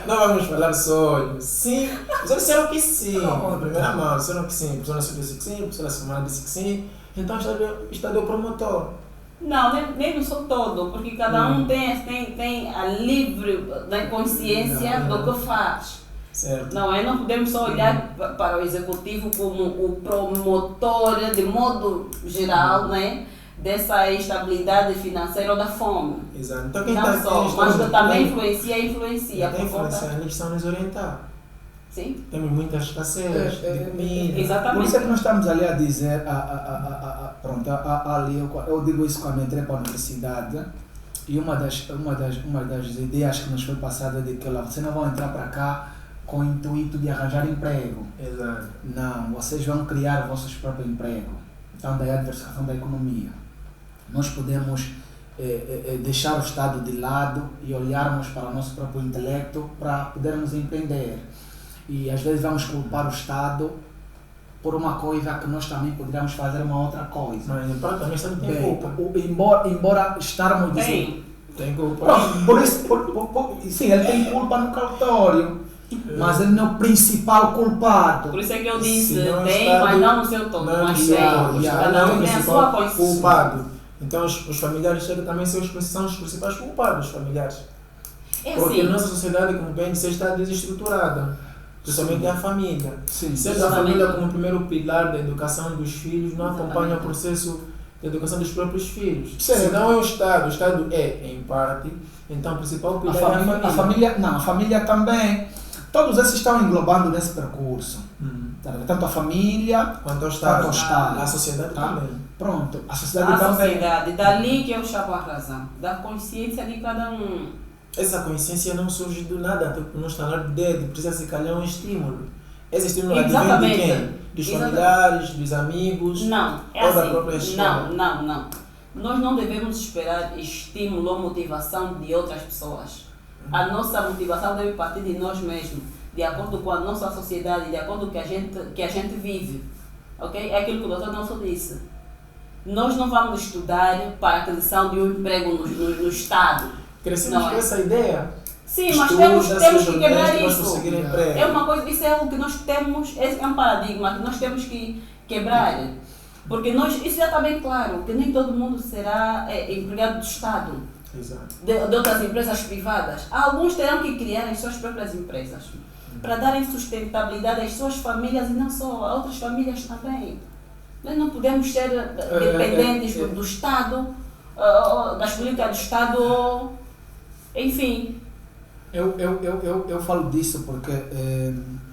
Não vamos falar sonhos. Sim, vocês disseram que sim. Na primeira mão, disseram que sim. A pessoa disse que sim, a pessoa Silmara disse que sim. Então o Estado é o promotor. Não, nem não sou todo, porque cada um tem a livre consciência do que faz. Certo. Não podemos só olhar para o executivo como o promotor, de modo geral, né, dessa estabilidade financeira ou da fome. Exato. Então quem não tá, só, quem mas que também influencia. Tem Por influência, conta... eles estão nos orientar. Sim. Temos muitas escassez de comida. Exatamente. Por isso é que nós estamos ali a dizer, eu digo isso quando entrei para a universidade, e uma das ideias que nos foi passada é de que vocês não vão entrar para cá com o intuito de arranjar emprego. Exato. Não, vocês vão criar vossos próprios empregos. Então, daí a diversificação da economia. Nós podemos deixar o Estado de lado e olharmos para o nosso próprio intelecto para podermos empreender. E às vezes vamos culpar o Estado por uma coisa que nós também poderíamos fazer uma outra coisa. Mas também Estado tem culpa. Embora estarmos dizendo... Tem culpa. Por isso, sim, ele tem culpa no cartório. Mas ele não é o principal culpado. Por isso é que eu disse, tem, mas não no seu tom. Mas tem. Cada um tem a sua consciência. Culpado. Então os familiares chegam também são os principais culpados, os familiares. É Porque a assim, nossa sociedade, como bem disse, está desestruturada. Principalmente a família. Sim, Sendo a Exatamente. família como primeiro pilar da educação dos filhos, não acompanha o Exatamente. processo de educação dos próprios filhos. Certo. Se não é o Estado é em parte, então o principal A pilar é a família. a família também. Todos esses estão englobando nesse percurso. Tá vendo? Tanto a família, Quanto ao Estado, Quanto ao Estado. a sociedade Tá. também. pronto, a sociedade a também. sociedade, dali que eu chamo a razão, da consciência de cada um. Essa consciência não surge do nada, tipo, no estalar do dedo, precisa se calhar um estímulo. Esse estímulo advém de Exatamente. quem? Dos Exatamente. familiares, dos amigos, Não, é ou da assim. própria escola. Não. Nós não devemos esperar estímulo ou motivação de outras pessoas. A nossa motivação deve partir de nós mesmos, de acordo com a nossa sociedade, de acordo com o que a gente vive. Ok? É aquilo que o Dr. Nelson disse. Nós não vamos estudar para a aquisição de um emprego no Estado. Crescemos Não com é. essa ideia. Sim, mas Estuda, temos seja que quebrar honesto, vais isso. conseguir emprego. É uma coisa, isso é algo que nós temos, é um paradigma que nós temos que quebrar. Porque isso já está bem claro, que nem todo mundo será empregado do Estado, Exato. de outras empresas privadas. Alguns terão que criar as suas próprias empresas para darem sustentabilidade às suas famílias e não só, a outras famílias também. Nós não podemos ser dependentes do Estado, das políticas do Estado, enfim. Eu falo disso porque,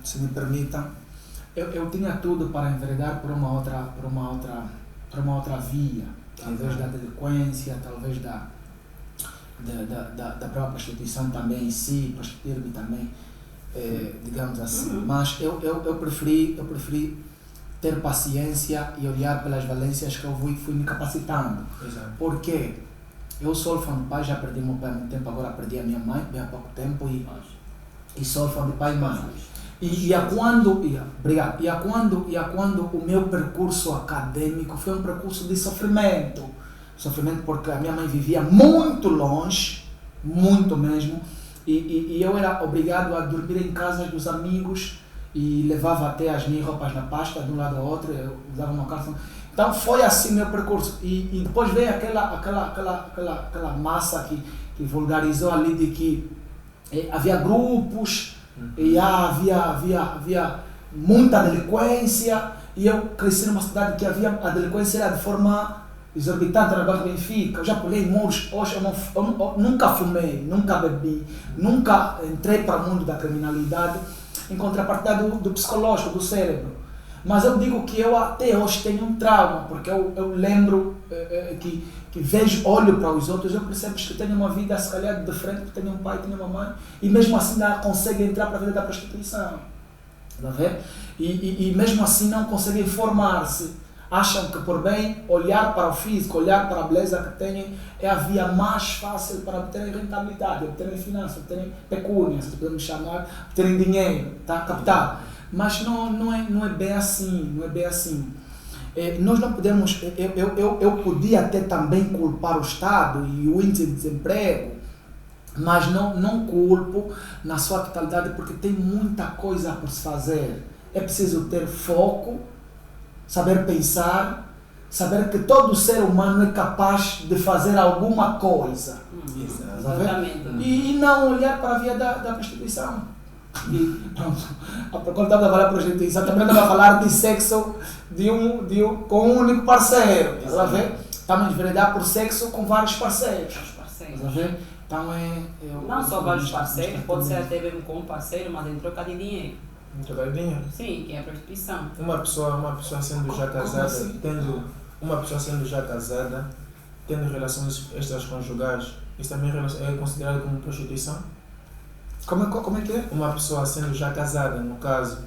se me permitam, eu tinha tudo para enveredar por uma outra via, talvez da delinquência, talvez da própria prostituição também em si, prostituir-me também, digamos assim. Mas eu preferi ter paciência e olhar pelas valências que eu fui me capacitando. Exato. Porque eu sou órfão de pai, já perdi meu pai há muito tempo, agora perdi a minha mãe bem há pouco tempo e sou órfão de pai e mãe. E a quando o meu percurso acadêmico foi um percurso de sofrimento. Sofrimento porque a minha mãe vivia muito longe, muito mesmo, e eu era obrigado a dormir em casa dos amigos e levava até as minhas roupas na pasta de um lado ao outro, eu usava uma calça. Então foi assim meu percurso. E depois veio aquela massa que vulgarizou ali de que havia grupos, e havia muita delinquência, e eu cresci numa cidade que a delinquência era de forma exorbitante na Barra Benfica. Eu já pulei muros, hoje eu nunca fumei, nunca bebi, nunca entrei para o mundo da criminalidade, em contrapartida do psicológico, do cérebro. Mas eu digo que eu até hoje tenho um trauma, porque eu lembro que olho para os outros, eu percebo que tenho uma vida se calhar diferente, que tenho um pai, tenho uma mãe, e mesmo assim não conseguem entrar para a vida da prostituição. Está a ver? E mesmo assim não conseguem formar-se. Acham que por bem olhar para o físico, olhar para a beleza que têm, é a via mais fácil para obterem rentabilidade, obterem finanças, obterem pecúnia, se podemos chamar, obterem dinheiro, tá? Capital. Mas não é bem assim, não é bem assim. Nós não podemos, eu podia até também culpar o Estado e o índice de desemprego, mas não culpo na sua totalidade, porque tem muita coisa por se fazer. É preciso ter foco, saber pensar, saber que todo ser humano é capaz de fazer alguma coisa. Exatamente. E não olhar para a via da prostituição. E pronto, quando estava a falar de prostituição, também estava a falar de sexo com um único parceiro. Estás a ver? Estamos a enveredar por sexo com vários parceiros. Estás a ver? Então não só vários parceiros, pode ser até mesmo com um parceiro, mas em troca de dinheiro. Em troca de dinheiro. Sim, que é a prostituição. Uma pessoa sendo já casada, assim? tendo relações extraconjugais, isso também é considerado como prostituição? Como é que é? Uma pessoa sendo já casada, no caso,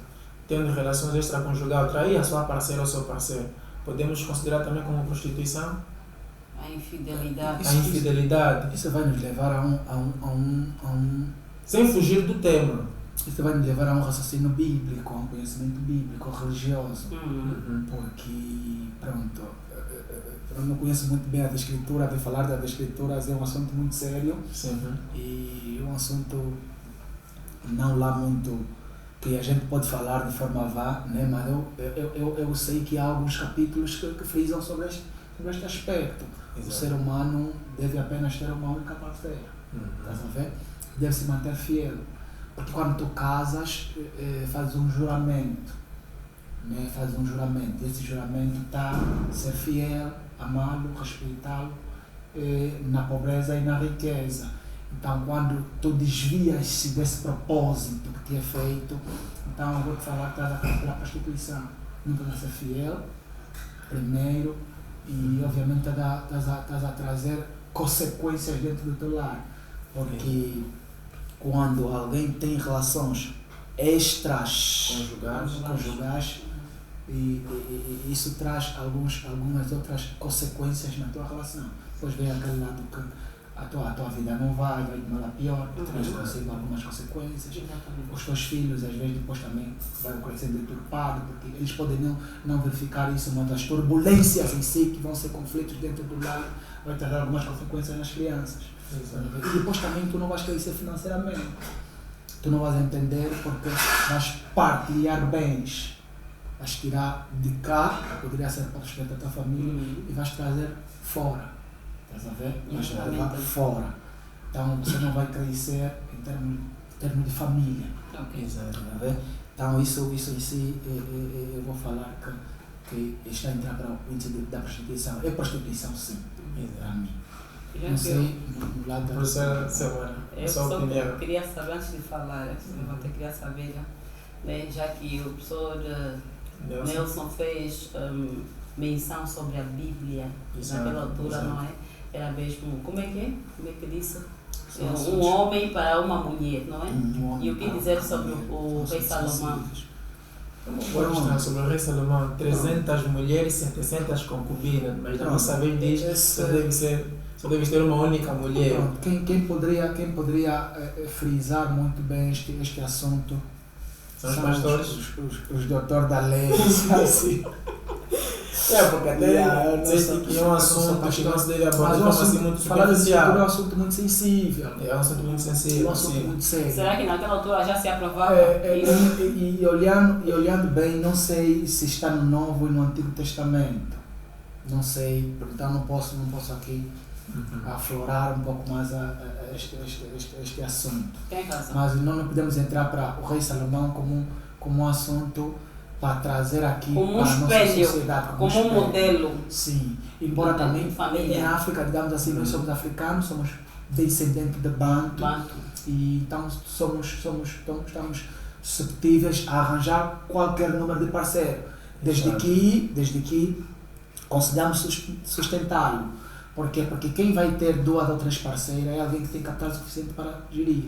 tendo relações extraconjugais, trair a sua parceira ou seu parceiro, podemos considerar também como prostituição? A infidelidade. A infidelidade. Isso vai nos levar a um Sem fugir do tema. Isso vai nos levar a um raciocínio bíblico, a um conhecimento bíblico, religioso. Porque, pronto, eu não conheço muito bem a Escritura, de falar das Escrituras é um assunto muito sério. Sim. E um assunto não lá muito que a gente pode falar de forma vá, né? Mas eu sei que há alguns capítulos que frisam sobre por este aspecto. Exato. O ser humano deve apenas ter uma única parceira. Estás a ver? Deve se manter fiel. Porque quando tu casas, fazes um juramento. Né? Fazes um juramento. Esse juramento está a ser fiel, amá-lo, respeitá-lo na pobreza e na riqueza. Então, quando tu desvias-se desse propósito que te é feito, então eu vou te falar que estás a cair pela prostituição. Não estás a ser fiel, primeiro, e obviamente estás a trazer consequências dentro do teu lar. Porque quando alguém tem relações extras conjugais, e isso traz algumas outras consequências na tua relação. Depois vem aquele lado que a tua vida não vai de mal a pior, traz consigo algumas consequências. Exatamente. Os teus filhos, às vezes, depois também vão crescendo deturpados, porque eles podem não verificar isso, mas as turbulências em si, que vão ser conflitos dentro do lar, vai trazer algumas consequências nas crianças. Exato. E depois também tu não vais crescer financeiramente. Tu não vais entender porque vais partilhar bens. Vais tirar de cá, poderia ser para respeitar a tua família, e vais trazer fora. Estás a ver? Vais levar fora. Então você não vai crescer em termos de família. Ok. Exato. Estás a ver? Então isso em si, eu vou falar que está a entrar para o índice da prostituição. É prostituição, sim, para Exato. mim. Já Não que sei, no lado da... Professora Silvana, a eu sua só opinião. queria saber, antes de falar, eu até queria saber, né, já que o professor Nelson fez menção sobre a Bíblia, Exato, naquela altura, exato. não é? Era mesmo, como é que disse? São Um assuntos. homem para uma mulher, não é? Um E o que dizer sobre o rei Salomão? Vou mostrar sobre o rei Salomão, 300 mulheres, 700 concubinas, mas da nossa vez diz só deve ter uma única mulher. Pronto, quem poderia frisar muito bem este assunto São os pastores. os doutores da lei. Assim. Porque até disse que é um assunto que não se deve abordar de forma assim muito falar de escritura é um superficial. assunto muito sensível. É um assunto muito É um sensível, assunto sim. muito sério. Será que naquela altura já se aprovava isso? E olhando bem, não sei se está no Novo e no Antigo Testamento. Não sei, então não posso aqui aflorar um pouco mais este assunto. Tem razão. Mas não podemos entrar para o rei Salomão como um assunto para trazer aqui Como um para a nossa espelho, sociedade. como um espelho. modelo. Sim, embora também Família. em África, digamos assim, nós somos africanos, somos descendentes de Bantu, Banto. e então estamos suscetíveis a arranjar qualquer número de parceiro, desde que consigamos sustentável. Por quê? Porque quem vai ter 2 ou 3 parceiras é alguém que tem capital suficiente para gerir.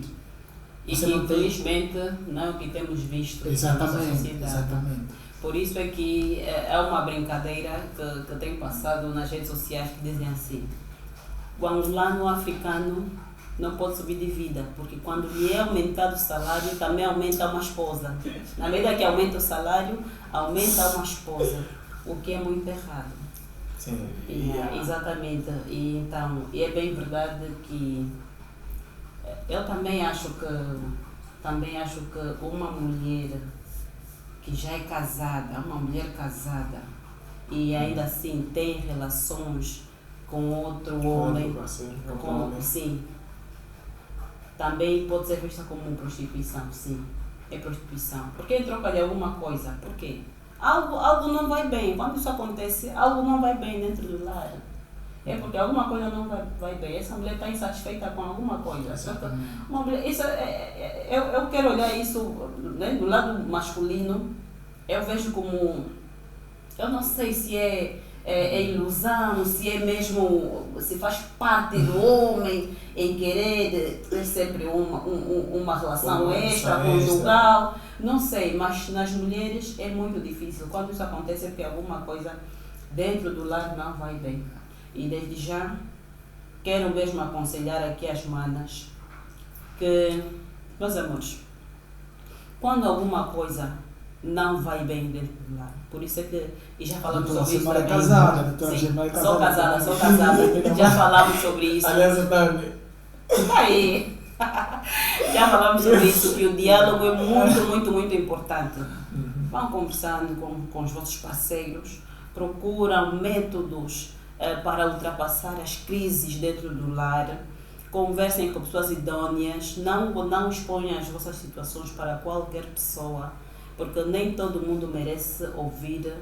E Você que não tem- infelizmente não é o que temos visto na nossa Exatamente, sociedade. exatamente. Por isso é que é uma brincadeira que tem passado nas redes sociais que dizem assim: o angolano africano não pode subir de vida, porque quando lhe é aumentado o salário, também aumenta uma esposa. Na medida que aumenta o salário, aumenta uma esposa, o que é muito errado. Sim. Exatamente. E é bem verdade que eu também acho que uma mulher que já é casada, uma mulher casada e ainda assim tem relações com outro homem, sim, também pode ser vista como prostituição, sim, é prostituição. Porque em troca de alguma coisa, por quê? Algo não vai bem. Quando isso acontece, algo não vai bem dentro do lar. É porque alguma coisa não vai bem. Essa mulher está insatisfeita com alguma coisa. Uma mulher, eu quero olhar isso, né, do lado masculino. Eu vejo como, eu não sei se é ilusão, se é mesmo, se faz parte do homem em querer ter sempre uma relação extra-conjugal, não sei, mas nas mulheres é muito difícil. Quando isso acontece é porque alguma coisa dentro do lar não vai bem. E desde já quero mesmo aconselhar aqui as manas que, meus amores, quando alguma coisa não vai bem dentro do lar, por isso é que, e já falamos sobre isso também. Casada, doutora Sim, Gemma é sou casada, já falamos sobre isso. Aliás, eu também. Aí, já falamos sobre isso, que o diálogo é muito importante. Vão conversando com os vossos parceiros, procuram métodos para ultrapassar as crises dentro do lar. Conversem com pessoas idôneas, não exponham as vossas situações para qualquer pessoa, porque nem todo mundo merece ouvir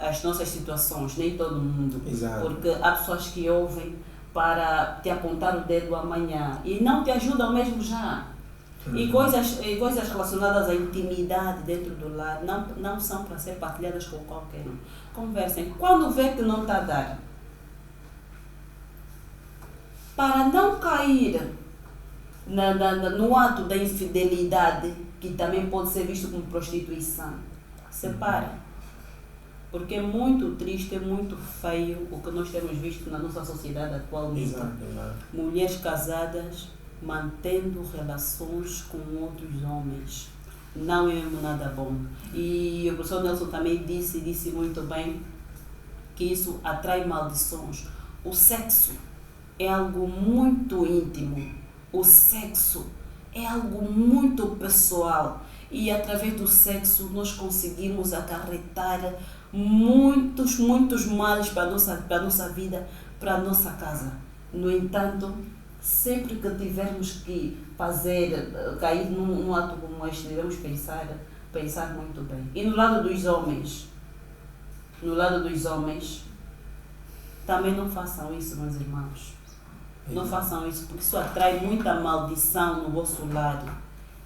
as nossas situações, nem todo mundo. Exato. Porque há pessoas que ouvem para te apontar o dedo amanhã e não te ajudam mesmo já. E coisas relacionadas à intimidade dentro do lar não são para ser partilhadas com qualquer um. Conversem. Quando vê que não está a dar, para não cair no ato da infidelidade, que também pode ser visto como prostituição, separa. Porque é muito triste, é muito feio o que nós temos visto na nossa sociedade atualmente. Exato. Mulheres casadas mantendo relações com outros homens. Não é mesmo nada bom. E o professor Nelson também disse muito bem que isso atrai maldições. O sexo é algo muito íntimo. O sexo é algo muito pessoal. E através do sexo nós conseguimos acarretar muitos males para a nossa vida, para a nossa casa. No entanto, sempre que tivermos que cair num ato como este, devemos pensar muito bem. E no lado dos homens, também não façam isso, meus irmãos. Não façam isso, porque isso atrai muita maldição no vosso lado.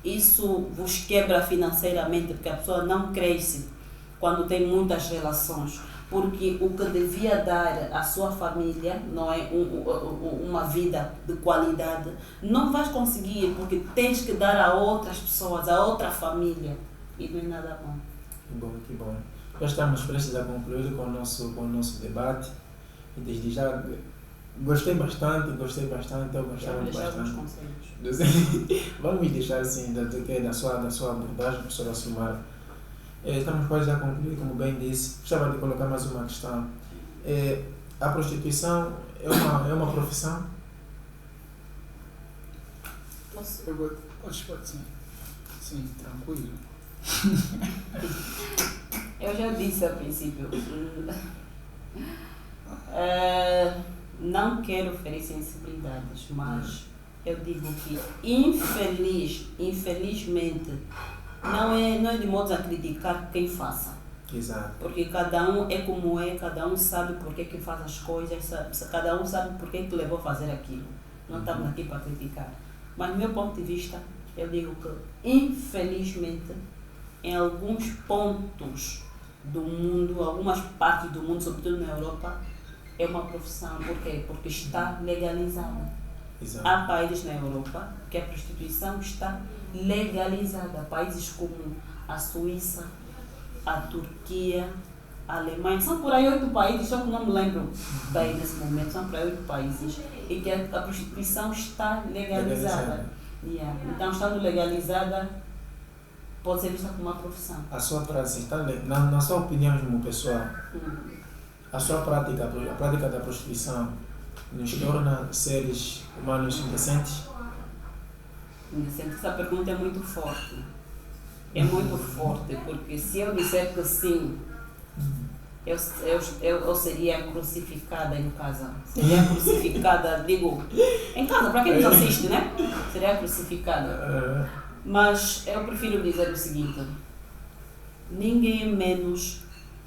Isso vos quebra financeiramente, porque a pessoa não cresce quando tem muitas relações. Porque o que devia dar à sua família, não é uma vida de qualidade, não vais conseguir, porque tens que dar a outras pessoas, a outra família. E não é nada bom. Que bom. Já estamos prestes a concluir com o nosso debate. E desde já gostei bastante, eu gostei bastante. Vamos deixar assim da sua abordagem, professora Silmara. Estamos quase a concluir, como bem disse. Gostava de colocar mais uma questão. A prostituição é uma profissão? Pode, sim. Sim, tranquilo. Eu já disse a princípio. Não quero ferir sensibilidades, mas eu digo que infelizmente não é de modo a criticar quem faça. Exato. Porque cada um é como é, cada um sabe por que faz as coisas, cada um sabe por que levou a fazer aquilo. Não estamos aqui para criticar. Mas do meu ponto de vista, eu digo que infelizmente em alguns pontos do mundo, algumas partes do mundo, sobretudo na Europa, é uma profissão. Por quê? Porque está legalizada. Exato. Há países na Europa que a prostituição está legalizada. Países como a Suíça, a Turquia, a Alemanha. São por aí 8 países, só que não me lembro bem nesse momento. São por aí 8 países e que a prostituição está legalizada. Yeah. Então, estando legalizada, pode ser vista como uma profissão. A sua prática, na sua opinião como pessoa, a sua prática, a prática da prostituição nos torna seres humanos indecentes? Essa pergunta é muito forte. É muito forte, porque se eu disser que sim, eu seria crucificada em casa. Seria crucificada, digo, em casa, para quem nos assiste, né? Seria crucificada. Mas eu prefiro dizer o seguinte: ninguém é menos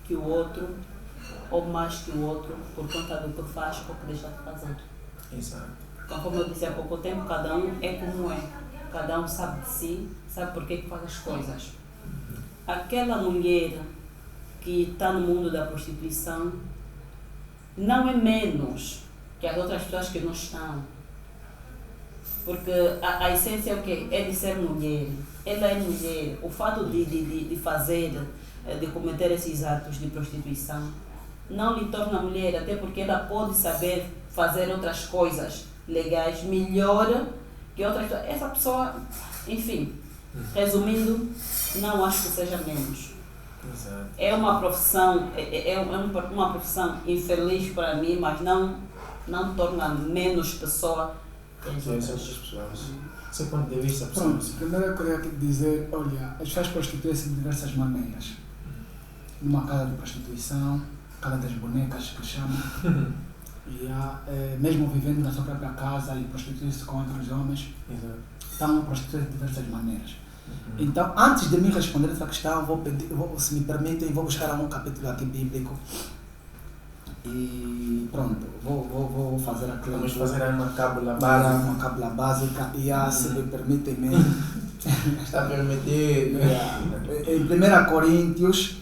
que o outro ou mais que o outro por conta do que faz ou que deixa de fazer. Exato. Conforme eu disse há pouco tempo, cada um é como é. Cada um sabe de si, sabe por que faz as coisas. Aquela mulher que está no mundo da prostituição não é menos que as outras pessoas que não estão. Porque a essência é o quê? É de ser mulher. Ela é mulher. O fato de fazer, de cometer esses atos de prostituição, não lhe torna mulher, até porque ela pode saber fazer outras coisas legais melhor que outras pessoas. Essa pessoa, enfim, resumindo, não acho que seja menos. Exato. É uma profissão, uma profissão infeliz para mim, mas não torna menos pessoa que as outras pessoas. Seu ponto de vista, pronto, primeiro eu queria dizer, olha, as pessoas prostituem-se de diversas maneiras. Numa casa de prostituição, casa das bonecas que chamam. Mesmo vivendo na sua própria casa e prostituir-se com outros homens, estão a prostituir de diversas maneiras. Então, antes de me responder essa questão, se me permitem, vou buscar um capítulo aqui bíblico. E pronto, vou fazer aquilo. Vamos fazer uma cábula básica. Uma cábula básica e se me permitem mesmo. Está permitido. Em 1 Coríntios,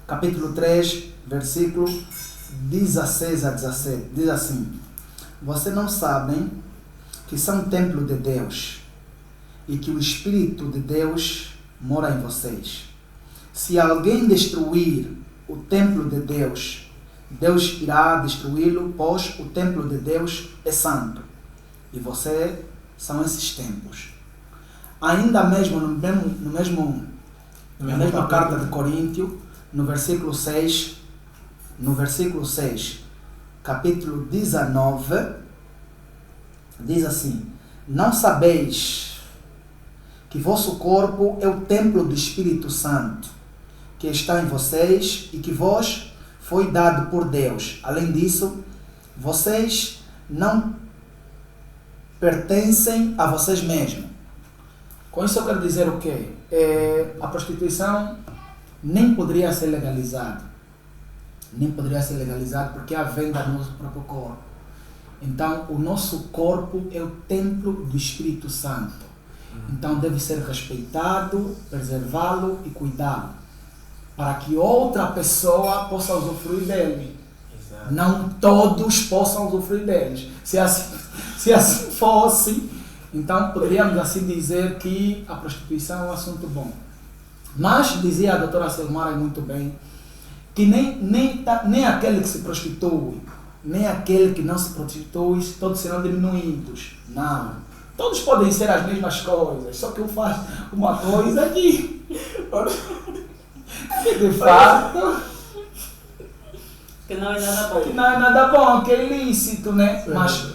capítulo 3, versículo 16 a 17, diz assim: vocês não sabem que são templo de Deus e que o Espírito de Deus mora em vocês. Se alguém destruir o templo de Deus, Deus irá destruí-lo, pois o templo de Deus é santo e vocês são esses templos. Ainda mesmo na mesma carta de Coríntios, no versículo 6, capítulo 19, diz assim: não sabeis que vosso corpo é o templo do Espírito Santo, que está em vocês e que vos foi dado por Deus. Além disso, vocês não pertencem a vocês mesmos. Com isso eu quero dizer o quê? A prostituição nem poderia ser legalizada. Nem poderia ser legalizada porque há venda do nosso próprio corpo. Então, o nosso corpo é o templo do Espírito Santo. Então, deve ser respeitado, preservá-lo e cuidá-lo, para que outra pessoa possa usufruir dele. Exato. Não todos possam usufruir deles. Se assim fosse, então poderíamos assim dizer que a prostituição é um assunto bom. Mas, dizia a doutora Selmara muito bem, que nem aquele que se prostitui, nem aquele que não se prostitui, todos serão diminuídos. Não. Todos podem ser as mesmas coisas, só que um faz uma coisa que de fato que não é nada bom. Que não é nada bom, que é ilícito, né? Sim. Mas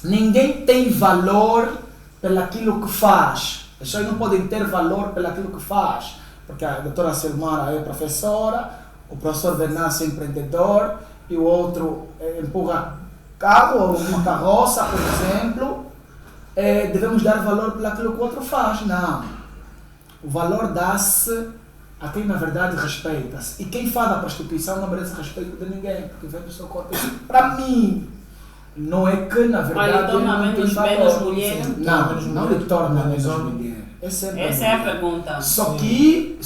ninguém tem valor pelaquilo que faz. As pessoas não podem ter valor pelaquilo que faz. Porque a doutora Selmara é professora, o professor Venâncio é empreendedor e o outro empurra carro ou uma carroça, por exemplo. Devemos dar valor pelaquilo que o outro faz. Não. O valor dá-se a quem na verdade respeita-se. E quem faz a prostituição não merece respeito de ninguém, porque vende o seu corpo. Para mim, não é que na verdade torna menos mulher? Não lhe torna menos mulher. Essa é a pergunta. Só que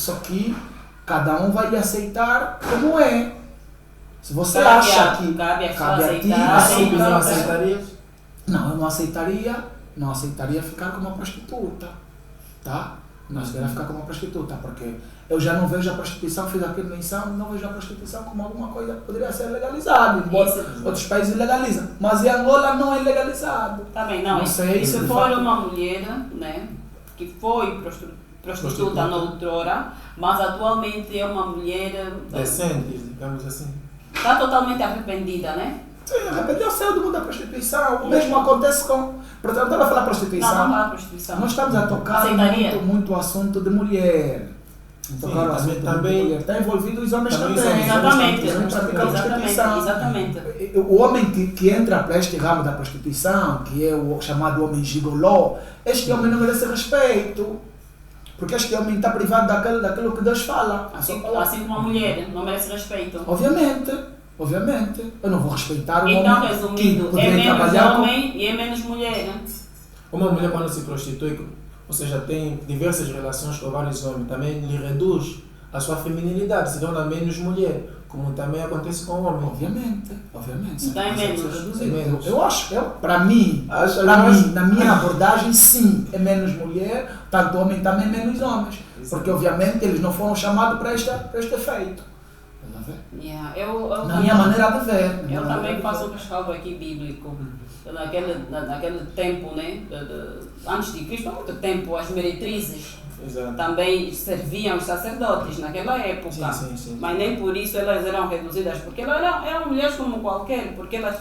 cada um vai lhe aceitar como é. Se você acha que cabe a ti aceitar, não, eu não aceitaria ficar como uma prostituta, tá? Não aceitaria ficar como uma prostituta, porque eu já não vejo a prostituição, fiz aqui menção, não vejo a prostituição como alguma coisa que poderia ser legalizada, embora outros países legalizam, mas em Angola não é legalizado. Tá bem, não sei se for uma mulher, né, que foi prostituta na outrora, mas atualmente é uma mulher decente, digamos assim. Está totalmente arrependida, né? Sim, arrependeu, saiu do mundo da prostituição. O mesmo acontece com... Portanto, não estava a falar prostituição. Não, não prostituição. Nós estamos a tocar muito o assunto de mulher. Tocar o assunto também, de mulher. Está envolvido os homens também. Exatamente. Exatamente. O homem que entra para este ramo da prostituição, que é o chamado homem gigolô, este homem não merece respeito. Porque este homem está privado daquilo que Deus fala. Assim como a mulher não merece respeito. Obviamente. Eu não vou respeitar o então, homem resumindo, que é menos trabalhar homem e é menos mulher. Uma mulher quando se prostitui, ou seja, tem diversas relações com vários homens, também lhe reduz a sua feminilidade, se torna menos mulher, como também acontece com o homem. Obviamente. Está em menos. Eu acho, para mim, na minha abordagem, sim, é menos mulher, tanto homem também menos homens. Porque, obviamente, eles não foram chamados para este efeito. Na minha maneira de ver. Eu também faço um rescaldo aqui bíblico. Naquele tempo, né, antes de Cristo, há muito tempo, as meretrizes também serviam os sacerdotes naquela época. Sim. Mas nem por isso elas eram reduzidas, porque elas eram mulheres como qualquer, porque elas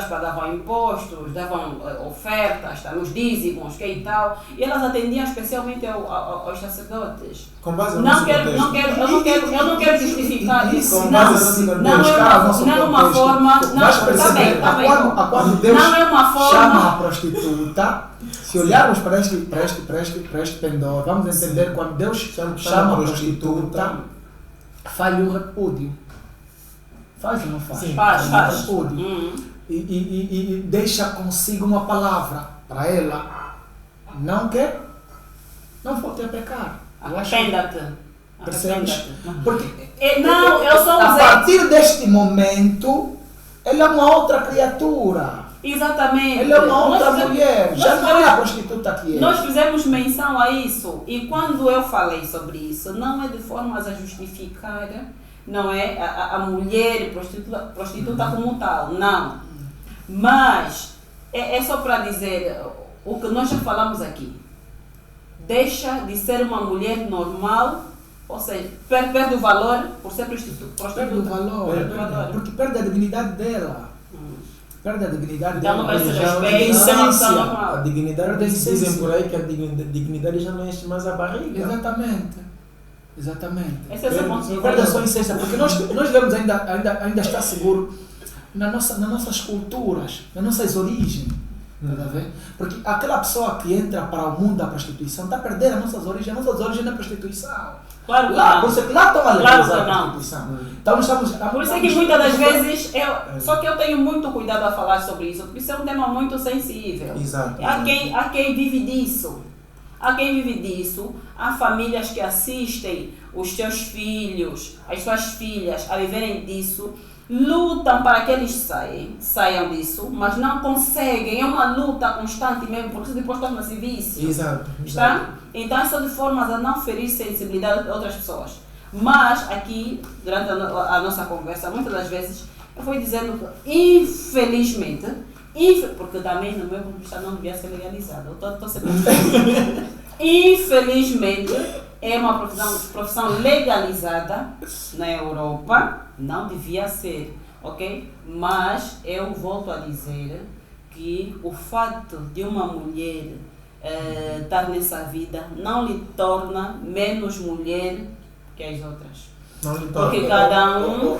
pagavam impostos, davam ofertas, os dízimos, que e tal, e elas atendiam especialmente aos sacerdotes. Com base eu não quero justificar. justificar isso. com Não, base no não é uma forma. Está bem. Quando Deus Não é uma forma. chama a prostituta, se olharmos para este pendor, vamos entender quando Deus chama a prostituta, faz um repúdio. Faz ou não faz? Sim, faz. Um repúdio. E deixa consigo uma palavra para ela. Não quer? Não volte a pecar. Arrependa-te. Percebes? Porque Não, eu só a usei. partir deste momento, ela é uma outra criatura. Exatamente. Ela é uma outra Nós mulher. Já nós não é a prostituta que é. Nós fizemos menção a isso. E quando eu falei sobre isso, não é de formas a justificar, não é a mulher prostituta como tal. Não. Mas é só para dizer o que nós já falamos aqui. Deixa de ser uma mulher normal, ou seja, perde o valor por ser prostituta. Perde o valor. Porque perde a dignidade dela. Perde a dignidade Então não dela. vai ser Já respeito, a essência, não está a normal. dignidade, Perde a dizem essência. por aí que a dignidade já não enche mais a barriga. Exatamente. Esse é o seu ponto de vista. Perde a sua essência, porque nós devemos ainda estar seguros nas nossas culturas, nas nossas origens. Tá a ver? Porque aquela pessoa que entra para o mundo da prostituição está a perder as nossas origens na prostituição. Claro que Lá, não. por isso é que lá estão a Claro legalizar que a não. prostituição. Então nós estamos, Por isso é que muitas das vezes, só que eu tenho muito cuidado a falar sobre isso, porque isso é um tema muito sensível. Exato. Há quem vive disso. Há famílias que assistem os seus filhos, as suas filhas a viverem disso, lutam para que eles saiam disso, mas não conseguem. É uma luta constante mesmo, porque isso depois torna-se vício. Exato. Está? Então, é só de formas a não ferir sensibilidade de outras pessoas. Mas, aqui, durante a nossa conversa, muitas das vezes, eu fui dizendo que, infelizmente, porque também, no meu ponto de vista, não devia ser legalizado. Eu estou sempre infelizmente, é uma profissão legalizada na Europa, não devia ser, ok? Mas eu volto a dizer que o fato de uma mulher estar nessa vida não lhe torna menos mulher que as outras. Não lhe torna. Porque cada um.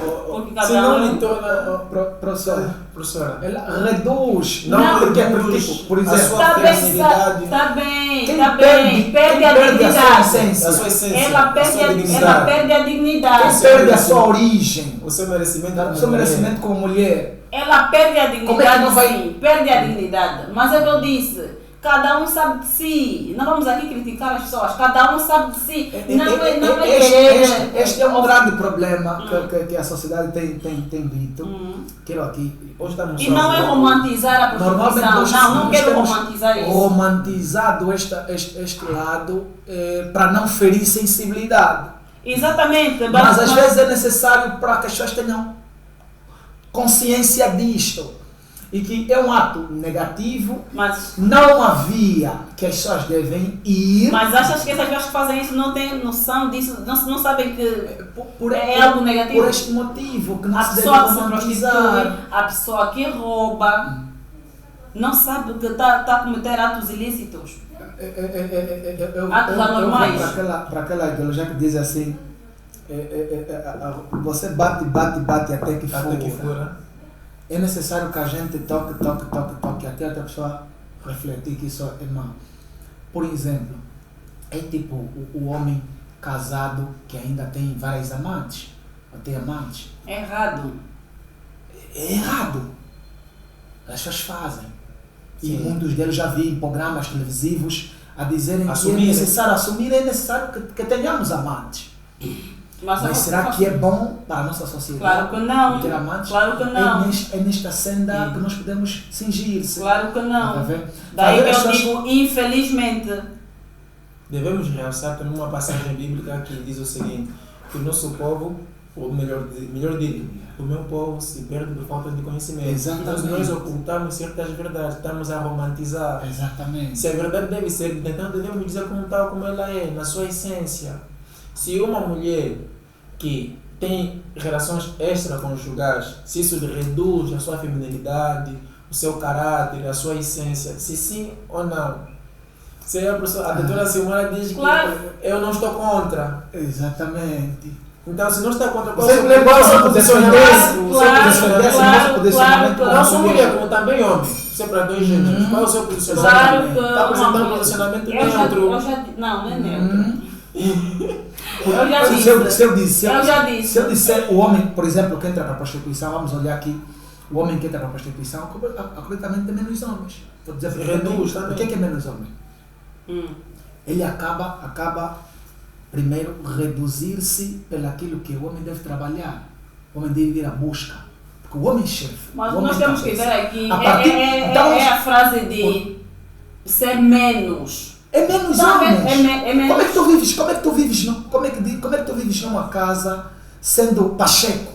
Se não lhe torna, professora, ela reduz. Não, porque, reduz por a exemplo, sua flexibilidade. Está bem, Quem está bem. Perde a sua dignidade. essência. A sua essência. Ela a sua perde dignidade. a Quem dignidade. perde a sua origem, O seu merecimento. o seu merecimento como mulher. Ela perde a Como é que dignidade, não vai- sim. Perde a dignidade. Mas é o que eu disse. Cada um sabe de si. Não vamos aqui criticar as pessoas. Cada um sabe de si. Não é querer. Este é um grande problema que a sociedade tem dito. Quero aqui. Hoje estamos E não é romantizar a Normalmente prostituição. Não nós quero temos romantizar isso. romantizado este lado para não ferir sensibilidade. Exatamente. Mas às vezes é necessário para que as pessoas tenham consciência disto. E que é um ato negativo, Mas não havia que as pessoas devem ir. achas que essas pessoas que fazem isso não têm noção disso? Não sabem que por é algo negativo? Por este motivo, que não A se deve pessoa que se romantizar. prostitui, a pessoa que rouba, não sabe que está a cometer atos ilícitos. Atos anormais. Para aquela ideologia que diz assim, você bate até que Até que fura. fura. É necessário que a gente toque até a pessoa refletir que isso é mau. Por exemplo, é tipo o homem casado que ainda tem várias amantes, ou tem amantes. É errado. É errado. As pessoas fazem. E Sim. muitos deles já vi em programas televisivos a dizerem Assumir, que é necessário assumir, é necessário que tenhamos amantes. Mas será que é bom para a nossa sociedade? Claro que não. Ter amantes? Claro que não. É nesta senda que nós podemos cingir-se. Claro que Tá a não. ver? Daí Tá a ver? que As eu pessoas- digo, infelizmente. Devemos realçar que numa passagem bíblica que diz o seguinte, que o nosso povo, ou melhor dito, o meu povo se perde por falta de conhecimento. Exatamente. Nós ocultamos certas verdades, estamos a romantizar. Exatamente. Se a verdade deve ser, então devemos dizer como tal como ela é, na sua essência. Se uma mulher que tem relações extraconjugais, se isso lhe reduz a sua feminilidade, o seu caráter, a sua essência, se sim ou não. Se a doutora Silmara diz Claro. que eu não estou contra. Exatamente. Então, se não está contra qual Você lembra qual é o se seu pudesse posicionamento? defender, se pudesse defender, se não pudesse claro, defender, Não só mulher, como também homem. Você é para dois gêneros. Qual é o seu posicionamento? Claro que Está apresentando um uma- posicionamento eu já, neutro. não é neutro. Eu já disse. Se Eu já disse. Se eu disser o homem, por exemplo, que entra para a prostituição, vamos olhar aqui, o homem que entra para a prostituição, completamente é menos homens. Vou dizer Reduz também. o que é menos homem? Ele acaba primeiro reduzir-se pelaquilo que o homem deve trabalhar. O homem deve ir à busca. Porque o homem é chefe. Mas o homem nós temos que cabeça. ver aqui, Então, é a frase de ser menos. É menos Não, homens. é menos. Como é que tu vives? Como é que tu vives numa casa sendo pacheco?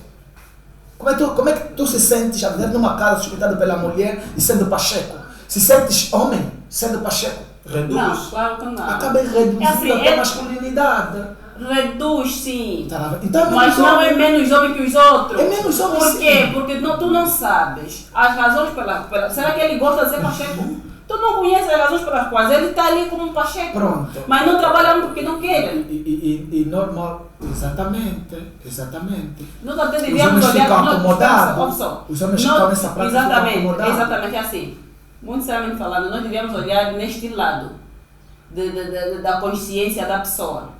Como é que tu se sentes a viver numa casa sustentado pela mulher e sendo pacheco? Se sentes homem sendo pacheco, Reduz. Não, claro que não. acaba reduzindo É assim, a tua masculinidade. Reduz, sim. Então é Mas menos não é homem. menos homem que os outros. É menos homem, Por quê? sim. Porque tu não sabes as razões pela. Será que ele gosta de ser pacheco? Tu não conheces as razões pelas quais ele está ali como um pacheco. Pronto. Mas não trabalha porque não quer. E normal, exatamente. Nós até Os devíamos homens olhar ficam nós- acomodados. opção. Os homens Nós- ficam nessa prática, ficam acomodados. Exatamente é assim. Muito seriamente falando, nós devíamos olhar neste lado da consciência da pessoa.